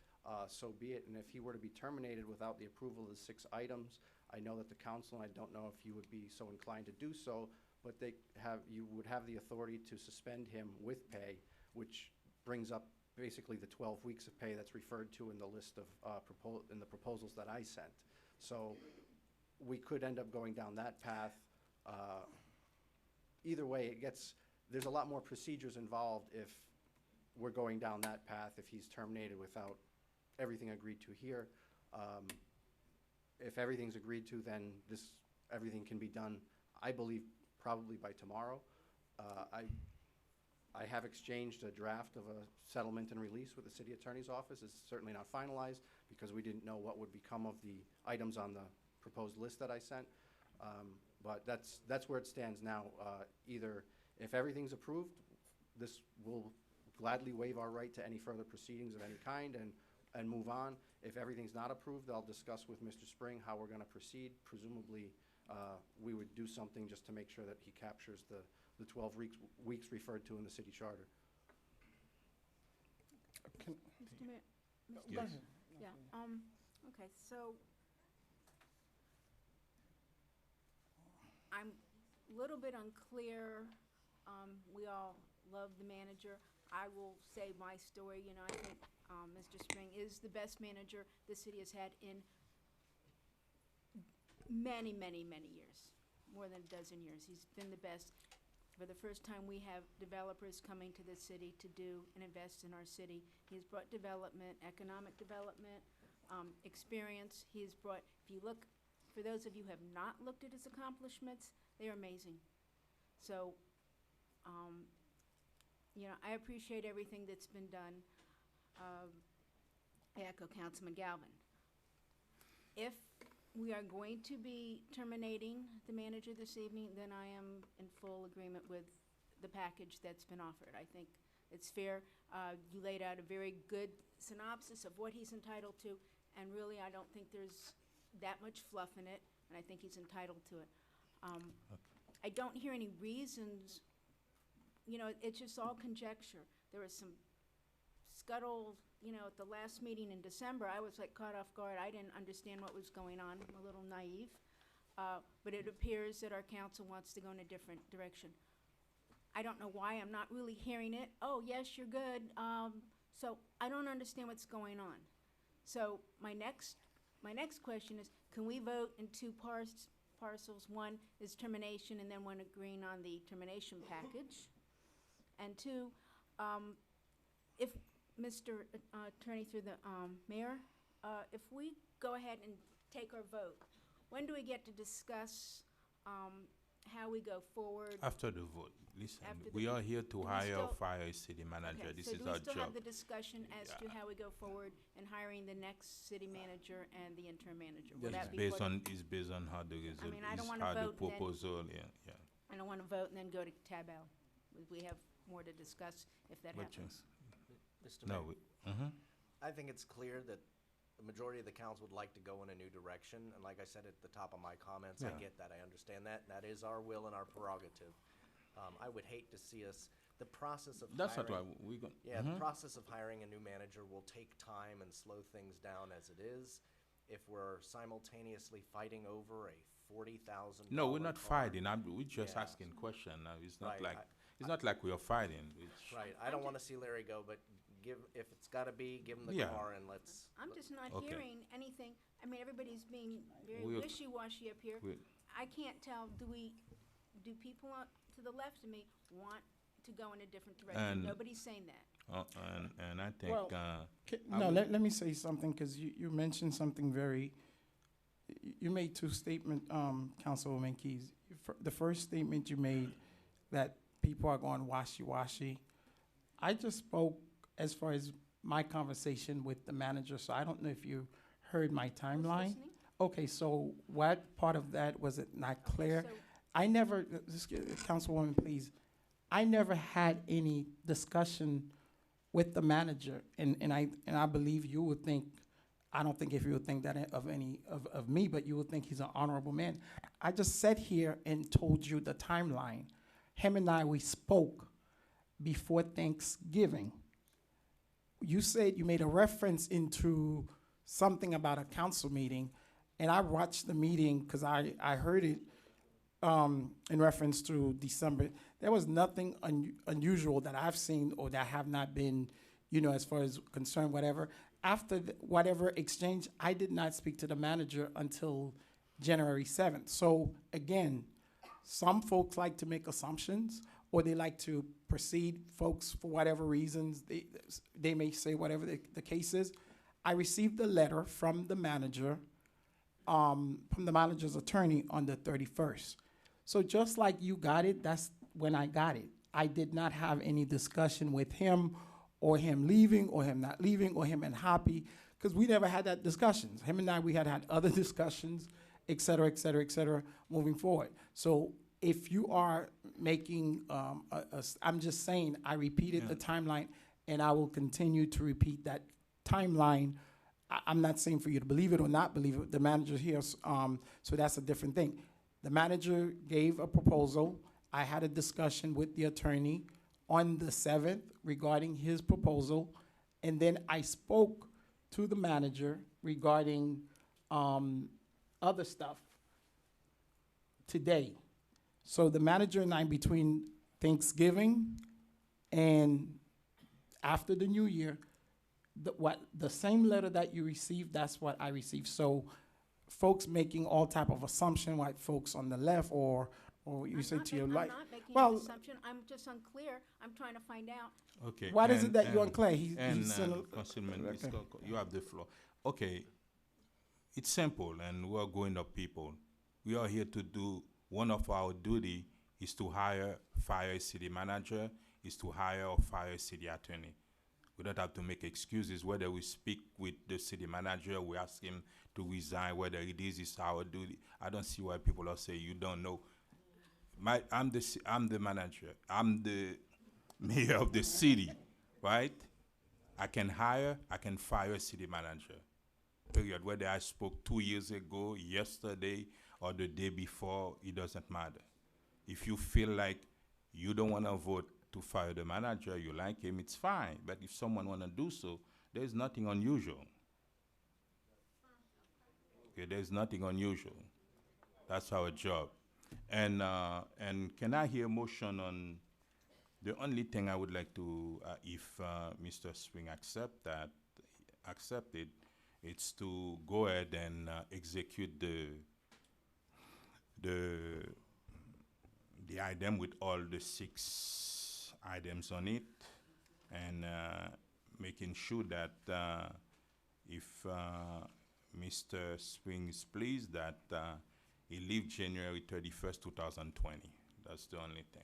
H: so be it. And if he were to be terminated without the approval of the 6 items, I know that the council, and I don't know if you would be so inclined to do so, but you would have the authority to suspend him with pay, which brings up basically the 12 weeks of pay that's referred to in the list of in the proposals that I sent. So we could end up going down that path. Either way, there's a lot more procedures involved if we're going down that path, if he's terminated without everything agreed to here. If everything's agreed to, then everything can be done, I believe, probably by tomorrow. I have exchanged a draft of a settlement and release with the city attorney's office. It's certainly not finalized because we didn't know what would become of the items on the proposed list that I sent. But that's where it stands now. Either if everything's approved, this will gladly waive our right to any further proceedings of any kind and move on. If everything's not approved, I'll discuss with Mr. Spring how we're going to proceed. Presumably, we would do something just to make sure that he captures the 12 weeks referred to in the city charter.
R: Mr. Mayor?
A: Yes.
R: Yeah, okay, so I'm a little bit unclear. We all love the manager. I will say my story. I think Mr. Spring is the best manager the city has had in many, many, many years, more than a dozen years. He's been the best. For the first time, we have developers coming to the city to do and invest in our city. He has brought development, economic development, experience. He has brought, if you look, for those of you who have not looked at his accomplishments, they are amazing. So, I appreciate everything that's been done. I echo Councilman Galvin. If we are going to be terminating the manager this evening, then I am in full agreement with the package that's been offered. I think it's fair. You laid out a very good synopsis of what he's entitled to, and really I don't think there's that much fluff in it, and I think he's entitled to it. I don't hear any reasons. It's just all conjecture. There was some scuttle, at the last meeting in December. I was caught off guard. I didn't understand what was going on. I'm a little naive. But it appears that our council wants to go in a different direction. I don't know why. I'm not really hearing it. Oh, yes, you're good. So I don't understand what's going on. So my next question is, can we vote in two parcels? One is termination and then one agreeing on the termination package. And two, if Mr. Attorney through the mayor, if we go ahead and take our vote, when do we get to discuss how we go forward?
A: After the vote, listen,
R: After the
A: we are
R: vote.
A: here
R: Do
A: to
R: we
A: hire or
R: still-
A: fire a city manager.
R: Okay,
A: This
R: so
A: is
R: do we
A: our
R: still
A: job.
R: have the discussion as to
A: Yeah.
R: how we go forward in hiring the next city manager and the interim manager? Will
A: It's
R: that be
A: based
R: for the-
A: on, it's based on how the result,
R: mean, I don't
A: is
R: wanna
A: how the
R: vote and then-
A: proposal, yeah.
R: I don't want to vote and then go to tab L. We have more to discuss if that
A: But
R: happens.
O: Mr.
A: No,
O: Mayor, I think it's clear that the majority of the council would like to go in a new direction, and like I said at the top of my comments, I
A: Yeah.
O: get that, I understand that, and that is our will and our prerogative. I would hate to see us, the process of
A: That's not
O: hiring.
A: why we gon-
O: Yeah, the
A: Mhm.
O: process of hiring a new manager will take time and slow things down as it is. If we're simultaneously fighting over a $40,000
A: No, we're not
O: car-
A: fighting, we're just
O: Yeah.
A: asking question now, it's not
O: Right,
A: like,
O: I-
A: it's not like we are fighting, it's.
O: Right, I don't wanna see Larry go, but if it's gotta be, give him the
A: Yeah.
O: car and let's.
R: I'm just not
A: Okay.
R: hearing anything. I mean, everybody's being very
A: We'll-
R: wishy-washy up here.
A: we'll-
R: I can't tell, do people to the left of me want to go in a different direction?
A: And-
R: Nobody's saying that.
A: And I think,
S: Well,
A: I
S: No,
A: would-
S: let me say something, because you mentioned something very, you made two statements, Councilwoman Keys. The first statement you made, that people are going washy-washy. I just spoke as far as my conversation with the manager, so I don't know if you heard my timeline.
R: listening.
S: Okay, so what part of that was it not clear?
R: so-
S: I never, Councilwoman, please, I never had any discussion with the manager, and I believe you would think, I don't think if you would think that of me, but you would think he's an honorable man. I just sat here and told you the timeline. Him and I, we spoke before Thanksgiving. You said you made a reference into something about a council meeting, and I watched the meeting because I heard it in reference to December. There was nothing unusual that I've seen or that have not been, as far as concerned, whatever. After whatever exchange, I did not speak to the manager until January 7th. So again, some folks like to make assumptions, or they like to proceed, folks, for whatever reasons, they may say whatever the case is. I received a letter from the manager, from the manager's attorney on the 31st. So just like you got it, that's when I got it. I did not have any discussion with him, or him leaving, or him not leaving, or him unhappy, because we never had that discussions. Him and I, we had other discussions, et cetera, et cetera, et cetera, moving forward. So if you are making, I'm just saying, I repeated the timeline, and I will continue to repeat that timeline. I'm not saying for you to believe it or not believe it. The manager here, so that's a different thing. The manager gave a proposal. I had a discussion with the attorney on the 7th regarding his proposal, and then I spoke to the manager regarding other stuff today. So the manager and I, between Thanksgiving and after the new year, the same letter that you received, that's what I received. So folks making all type of assumption, like folks on the left, or you say to your
R: I'm
S: right.
R: not making an
S: Well,
R: assumption. I'm just unclear. I'm trying to find out.
A: Okay.
S: What is it that you're unclear?
A: And
S: sent
A: Councilman,
S: okay.
A: you have the floor. Okay, it's simple, and we're going up people. We are here to do, one of our duty is to fire a city manager, is to hire or fire a city attorney. We don't have to make excuses, whether we speak with the city manager, we ask him to resign, whether it is our duty. I don't see why people are saying you don't know. I'm the manager. I'm the mayor of the city, right? I can hire, I can fire a city manager. Period. Whether I spoke 2 years ago, yesterday, or the day before, it doesn't matter. If you feel like you don't want to vote to fire the manager, you like him, it's fine. But if someone want to do so, there's nothing unusual. Okay, there's nothing unusual. That's our job. And can I hear motion on, the only thing I would like to, if Mr. Spring accepted, It's to go ahead and execute the item with all the 6 items on it, and making sure that if Mr. Spring is pleased, that he leave January 31st, 2020. That's the only thing.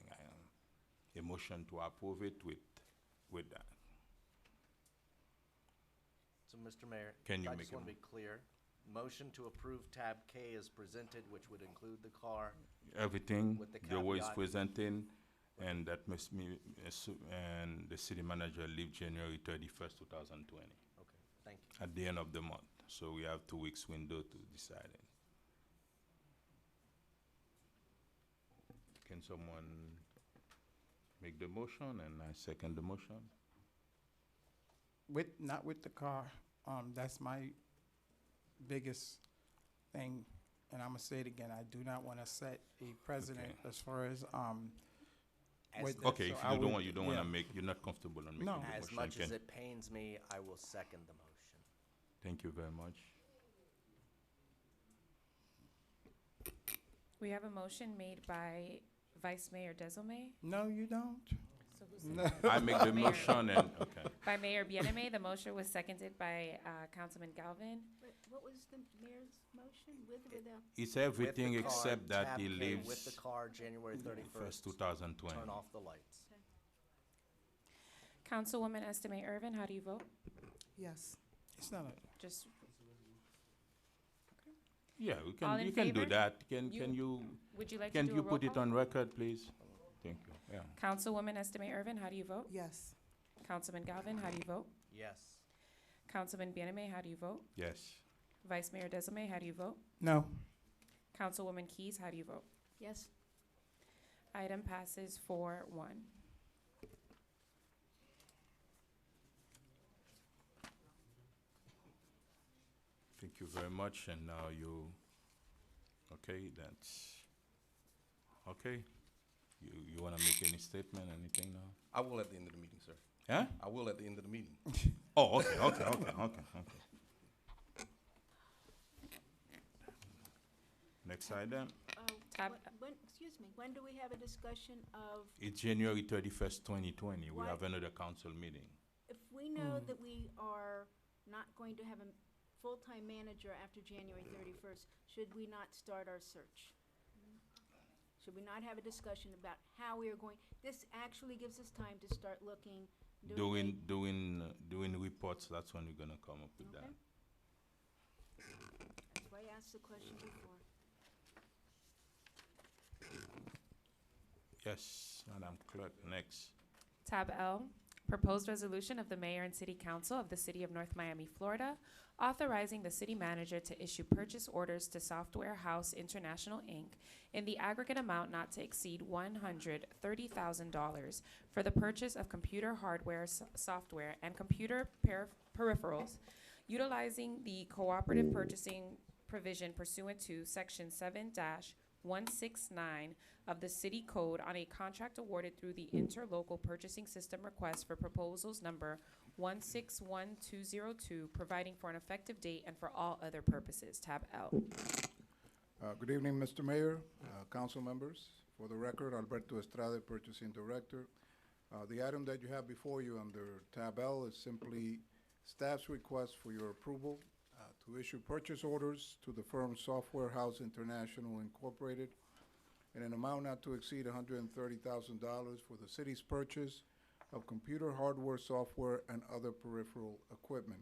A: A motion to approve it with that.
O: So, Mr. Mayor,
A: Can you
O: I
A: make
O: just
A: a
O: want to be clear. Motion to approve tab K as presented, which would include the car.
A: Everything,
O: With the
A: the way it's
O: caveat.
A: presenting, and that must be, and the city manager leave January 31st, 2020.
O: Okay, thank you.
A: At the end of the month. So we have 2 weeks window to decide it. Can someone make the motion, and I second the motion?
S: Not with the car. That's my biggest thing, and I'm gonna say it again. I do not want to set a precedent
A: Okay.
S: as far as
O: As
S: with
O: the-
A: Okay,
S: so
A: if
S: I
A: you don't
S: would-
A: want, you don't want
S: yeah.
A: to make, you're not comfortable on making
S: No.
A: the
O: As
A: motion.
O: much as
A: Can-
O: it pains me, I will second the motion.
A: Thank you very much.
B: We have a motion made by Vice Mayor Desilme.
S: No, you don't.
B: So who's
S: No.
B: second?
A: I make the
B: Mayor.
A: motion and, okay.
B: By Mayor Bienemé, the motion was seconded by Councilman Galvin.
R: What was the mayor's motion, with or without?
A: It's
O: With
A: everything
O: the car,
A: except that
O: tab
A: he
O: K
A: leaves
O: with the car, January 31st.
A: 2020.
O: Turn off the lights.
B: Councilwoman Estime Irvin, how do you vote?
T: Yes.
S: It's not a.
B: Just,
A: Yeah, we
B: All
A: can,
B: in
A: you can do
B: favor?
A: that.
B: You-
A: Can you,
B: would you like to
A: can
B: do a
A: you
B: roll
A: put it
B: call?
A: on record, please? Thank you, yeah.
B: Councilwoman Estime Irvin, how do you vote?
T: Yes.
B: Councilman Galvin, how do you vote?
O: Yes.
B: Councilman Bienemé, how do you vote?
A: Yes.
B: Vice Mayor Desilme, how do you vote?
S: No.
B: Councilwoman Keys, how do you vote?
R: Yes.
B: Item passes 4-1.
A: Thank you very much, and now you, okay, that's, okay. You wanna make any statement, anything now?
F: I will at the end of the meeting, sir.
A: Huh?
F: I will at the end of the meeting.
A: Oh, okay. Next item,
B: Tab-
R: Excuse me, when do we have a discussion of,
A: it's January 31st, 2020. We
R: Why-
A: have another council meeting.
R: if we know that we are not going to have a full-time manager after January 31st, should we not start our search? Should we not have a discussion about how we are going, this actually gives us time to start looking,
A: Doing reports, that's when we're gonna come up with that.
R: Okay. That's why I asked the question before.
A: Yes, Madam Clerk, next.
B: Tab L, proposed resolution of the mayor and city council of the city of North Miami, Florida, authorizing the city manager to issue purchase orders to Software House International, Inc. in the aggregate amount not to exceed $130,000 for the purchase of computer hardware, software, and computer peripherals, utilizing the cooperative purchasing provision pursuant to Section 7-169 of the City Code on a contract awarded through the Interlocal Purchasing System Request for Proposals Number 161202, providing for an effective date and for all other purposes. Tab L.
U: Good evening, Mr. Mayor, council members. For the record, Alberto Estrada, Purchasing Director. The item that you have before you under Tab L is simply staff's request for your approval to issue purchase orders to the firm Software House International Incorporated in an amount not to exceed $130,000 for the city's purchase of computer hardware, software, and other peripheral equipment.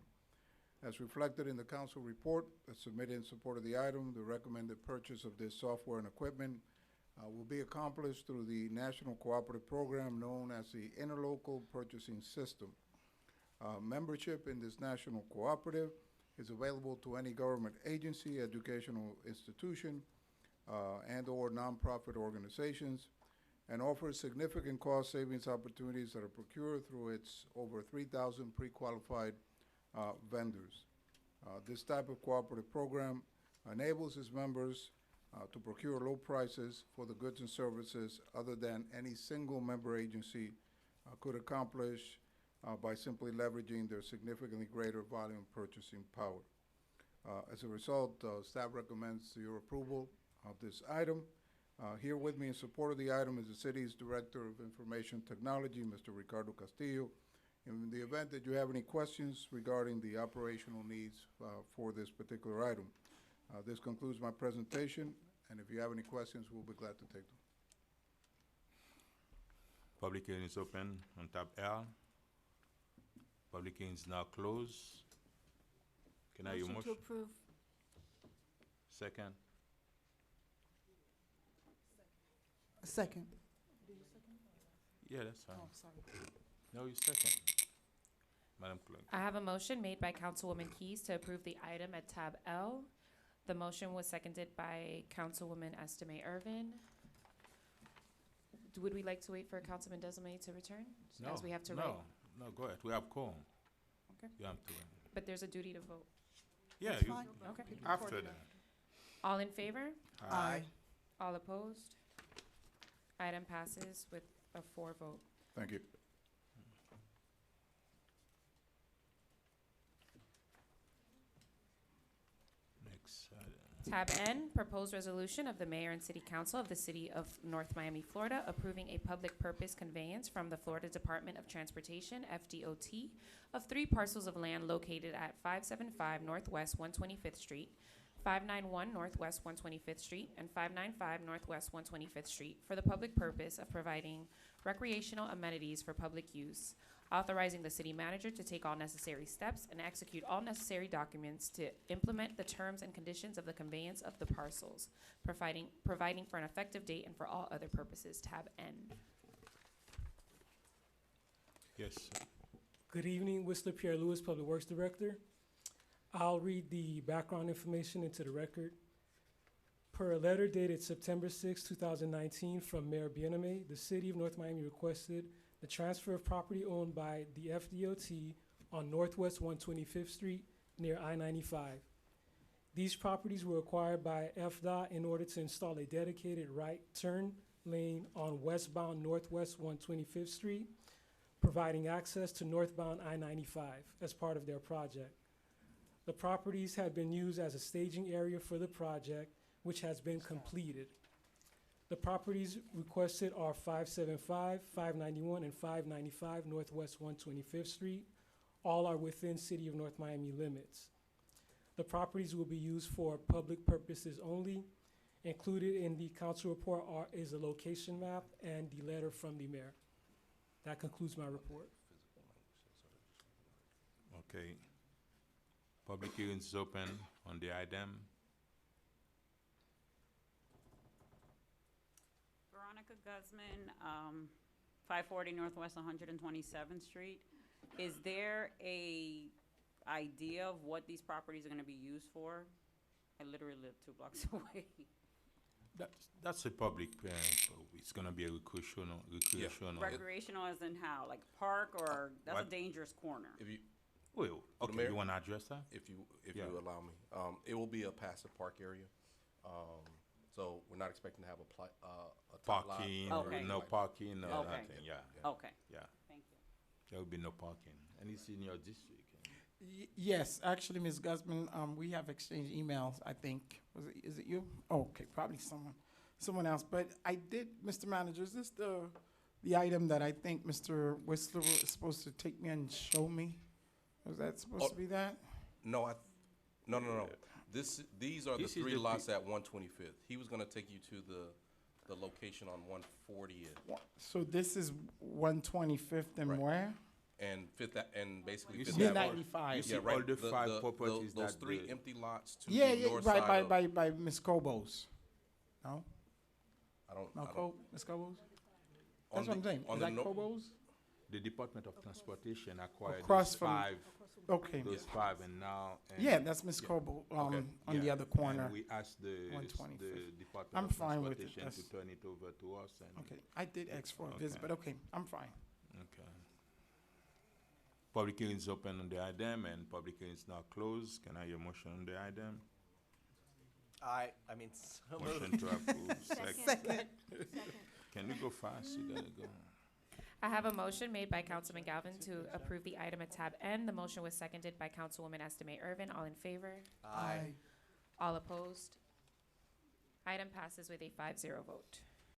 U: As reflected in the council report that's submitted in support of the item, the recommended purchase of this software and equipment will be accomplished through the national cooperative program known as the Interlocal Purchasing System. Membership in this national cooperative is available to any government agency, educational institution, and/or nonprofit organizations, and offers significant cost savings opportunities that are procured through its over 3,000 pre-qualified vendors. This type of cooperative program enables its members to procure low prices for the goods and services other than any single member agency could accomplish by simply leveraging their significantly greater volume purchasing power. As a result, staff recommends your approval of this item. Here with me in support of the item is the city's Director of Information Technology, Mr. Ricardo Castillo. In the event that you have any questions regarding the operational needs for this particular item. This concludes my presentation, and if you have any questions, we'll be glad to take them.
A: Public hearing is open on tab L. Public hearing is now closed. Can I have your
R: Motion to
A: motion?
R: approve.
A: Second.
T: Second.
A: Yeah, that's fine.
T: Oh, sorry.
A: No, you second. Madam Clerk.
B: I have a motion made by Councilwoman Keys to approve the item at tab L. The motion was seconded by Councilwoman Estime Irvin. Would we like to wait for Councilman Desame to return?
A: No,
B: As we have to
A: no,
B: wait.
A: no, go ahead. We have quorum.
B: Okay.
A: You have to.
B: But there's a duty to vote.
A: Yeah,
T: That's
A: you,
T: fine.
B: Okay.
A: after that.
B: All in favor?
T: Aye.
B: All opposed? Item passes with a 4 vote.
U: Thank you.
A: Next
B: Tab N, proposed resolution of the mayor and city council of the city of North Miami, Florida, approving a public purpose conveyance from the Florida Department of Transportation, FDOT, of 3 parcels of land located at 575 Northwest 125th Street, 591 Northwest 125th Street, and 595 Northwest 125th Street for the public purpose of providing recreational amenities for public use, authorizing the city manager to take all necessary steps and execute all necessary documents to implement the terms and conditions of the conveyance of the parcels, providing for an effective date and for all other purposes. Tab N.
A: Yes, sir.
E: Good evening, Whistler Pierre Lewis, Public Works Director. I'll read the background information into the record. Per a letter dated September 6, 2019 from Mayor Biename, the city of North Miami requested the transfer of property owned by the FDOT on Northwest 125th Street near I-95. These properties were acquired by FDOT in order to install a dedicated right turn lane on westbound Northwest 125th Street, providing access to northbound I-95 as part of their project. The properties had been used as a staging area for the project, which has been completed. The properties requested are 575, 591, and 595 Northwest 125th Street. All are within City of North Miami limits. The properties will be used for public purposes only. Included in the council report is a location map and the letter from the mayor. That concludes my report.
A: Okay. Public hearing is open on the item.
V: Veronica Guzman, 540 Northwest 127th Street. Is there a idea of what these properties are going to be used for? I literally live 2 blocks away.
A: That's a public, it's gonna be a recreational.
V: Recreational as in how? Like park or, that's a
A: what?
V: dangerous corner.
F: If you,
A: Well,
F: For the
A: okay,
F: mayor?
A: you wanna address that?
F: if you
A: Yeah.
F: allow me, it will be a passive park area. So we're not expecting to have a top lot
A: Parking,
F: or
V: Okay.
F: anything
A: no
F: like that.
A: parking, no
V: Okay.
A: nothing, yeah,
V: Okay,
A: yeah.
V: thank you.
A: There will be no parking, and it's in your district.
S: Yes, actually, Ms. Guzman, we have exchanged emails, I think. Is it you? Oh, okay, probably someone else. But I did, Mr. Manager, is this the item that I think Mr. Whistler was supposed to take me and show me? Was that supposed to be that?
F: No, no. These are the
A: This is
F: 3
A: the
F: lots at 125th. He was gonna take you to the location on 140th
S: So this is 125th and
F: Right.
S: where?
F: and basically
A: You
F: Fifth
A: see
F: Avenue.
A: all-
S: 95.
A: You see
F: Yeah, right.
A: all the 5 properties
F: those
A: that
F: 3
A: the-
F: empty lots to
S: Yeah,
F: the
S: yeah,
F: north side of.
S: by Ms. Cobos. No?
F: I don't.
S: No, Ms. Cobos?
F: on
S: That's what I'm
F: the-
S: saying.
F: on
S: Is
F: the
S: that
F: no-
S: Cobos?
A: The Department of Transportation acquired
S: Across
A: those
S: from-
A: 5,
S: Okay.
A: those 5, and now. and-
S: Yeah, that's Ms.
A: yeah.
S: Cobo,
A: Okay,
S: on the
A: yeah.
S: other corner.
A: And we asked the
S: 125th.
A: Department
S: I'm
A: of
S: fine with it.
A: Transportation to
S: That's-
A: turn it over to us, and.
S: Okay, I did ask for a visit,
A: Okay.
S: but okay, I'm fine.
A: Okay. Public hearing is open on the item, and public hearing is now closed. Can I have a motion on the item?
O: I mean, so
A: Motion
O: moved.
A: to approve.
R: Second.
A: Can we go fast? You gotta go.
B: I have a motion made by Councilman Galvin to approve the item at tab N. The motion was seconded by Councilwoman Estimate Irvin. All in favor?
U: Aye.
B: All opposed? Item passes with a 5-0 vote.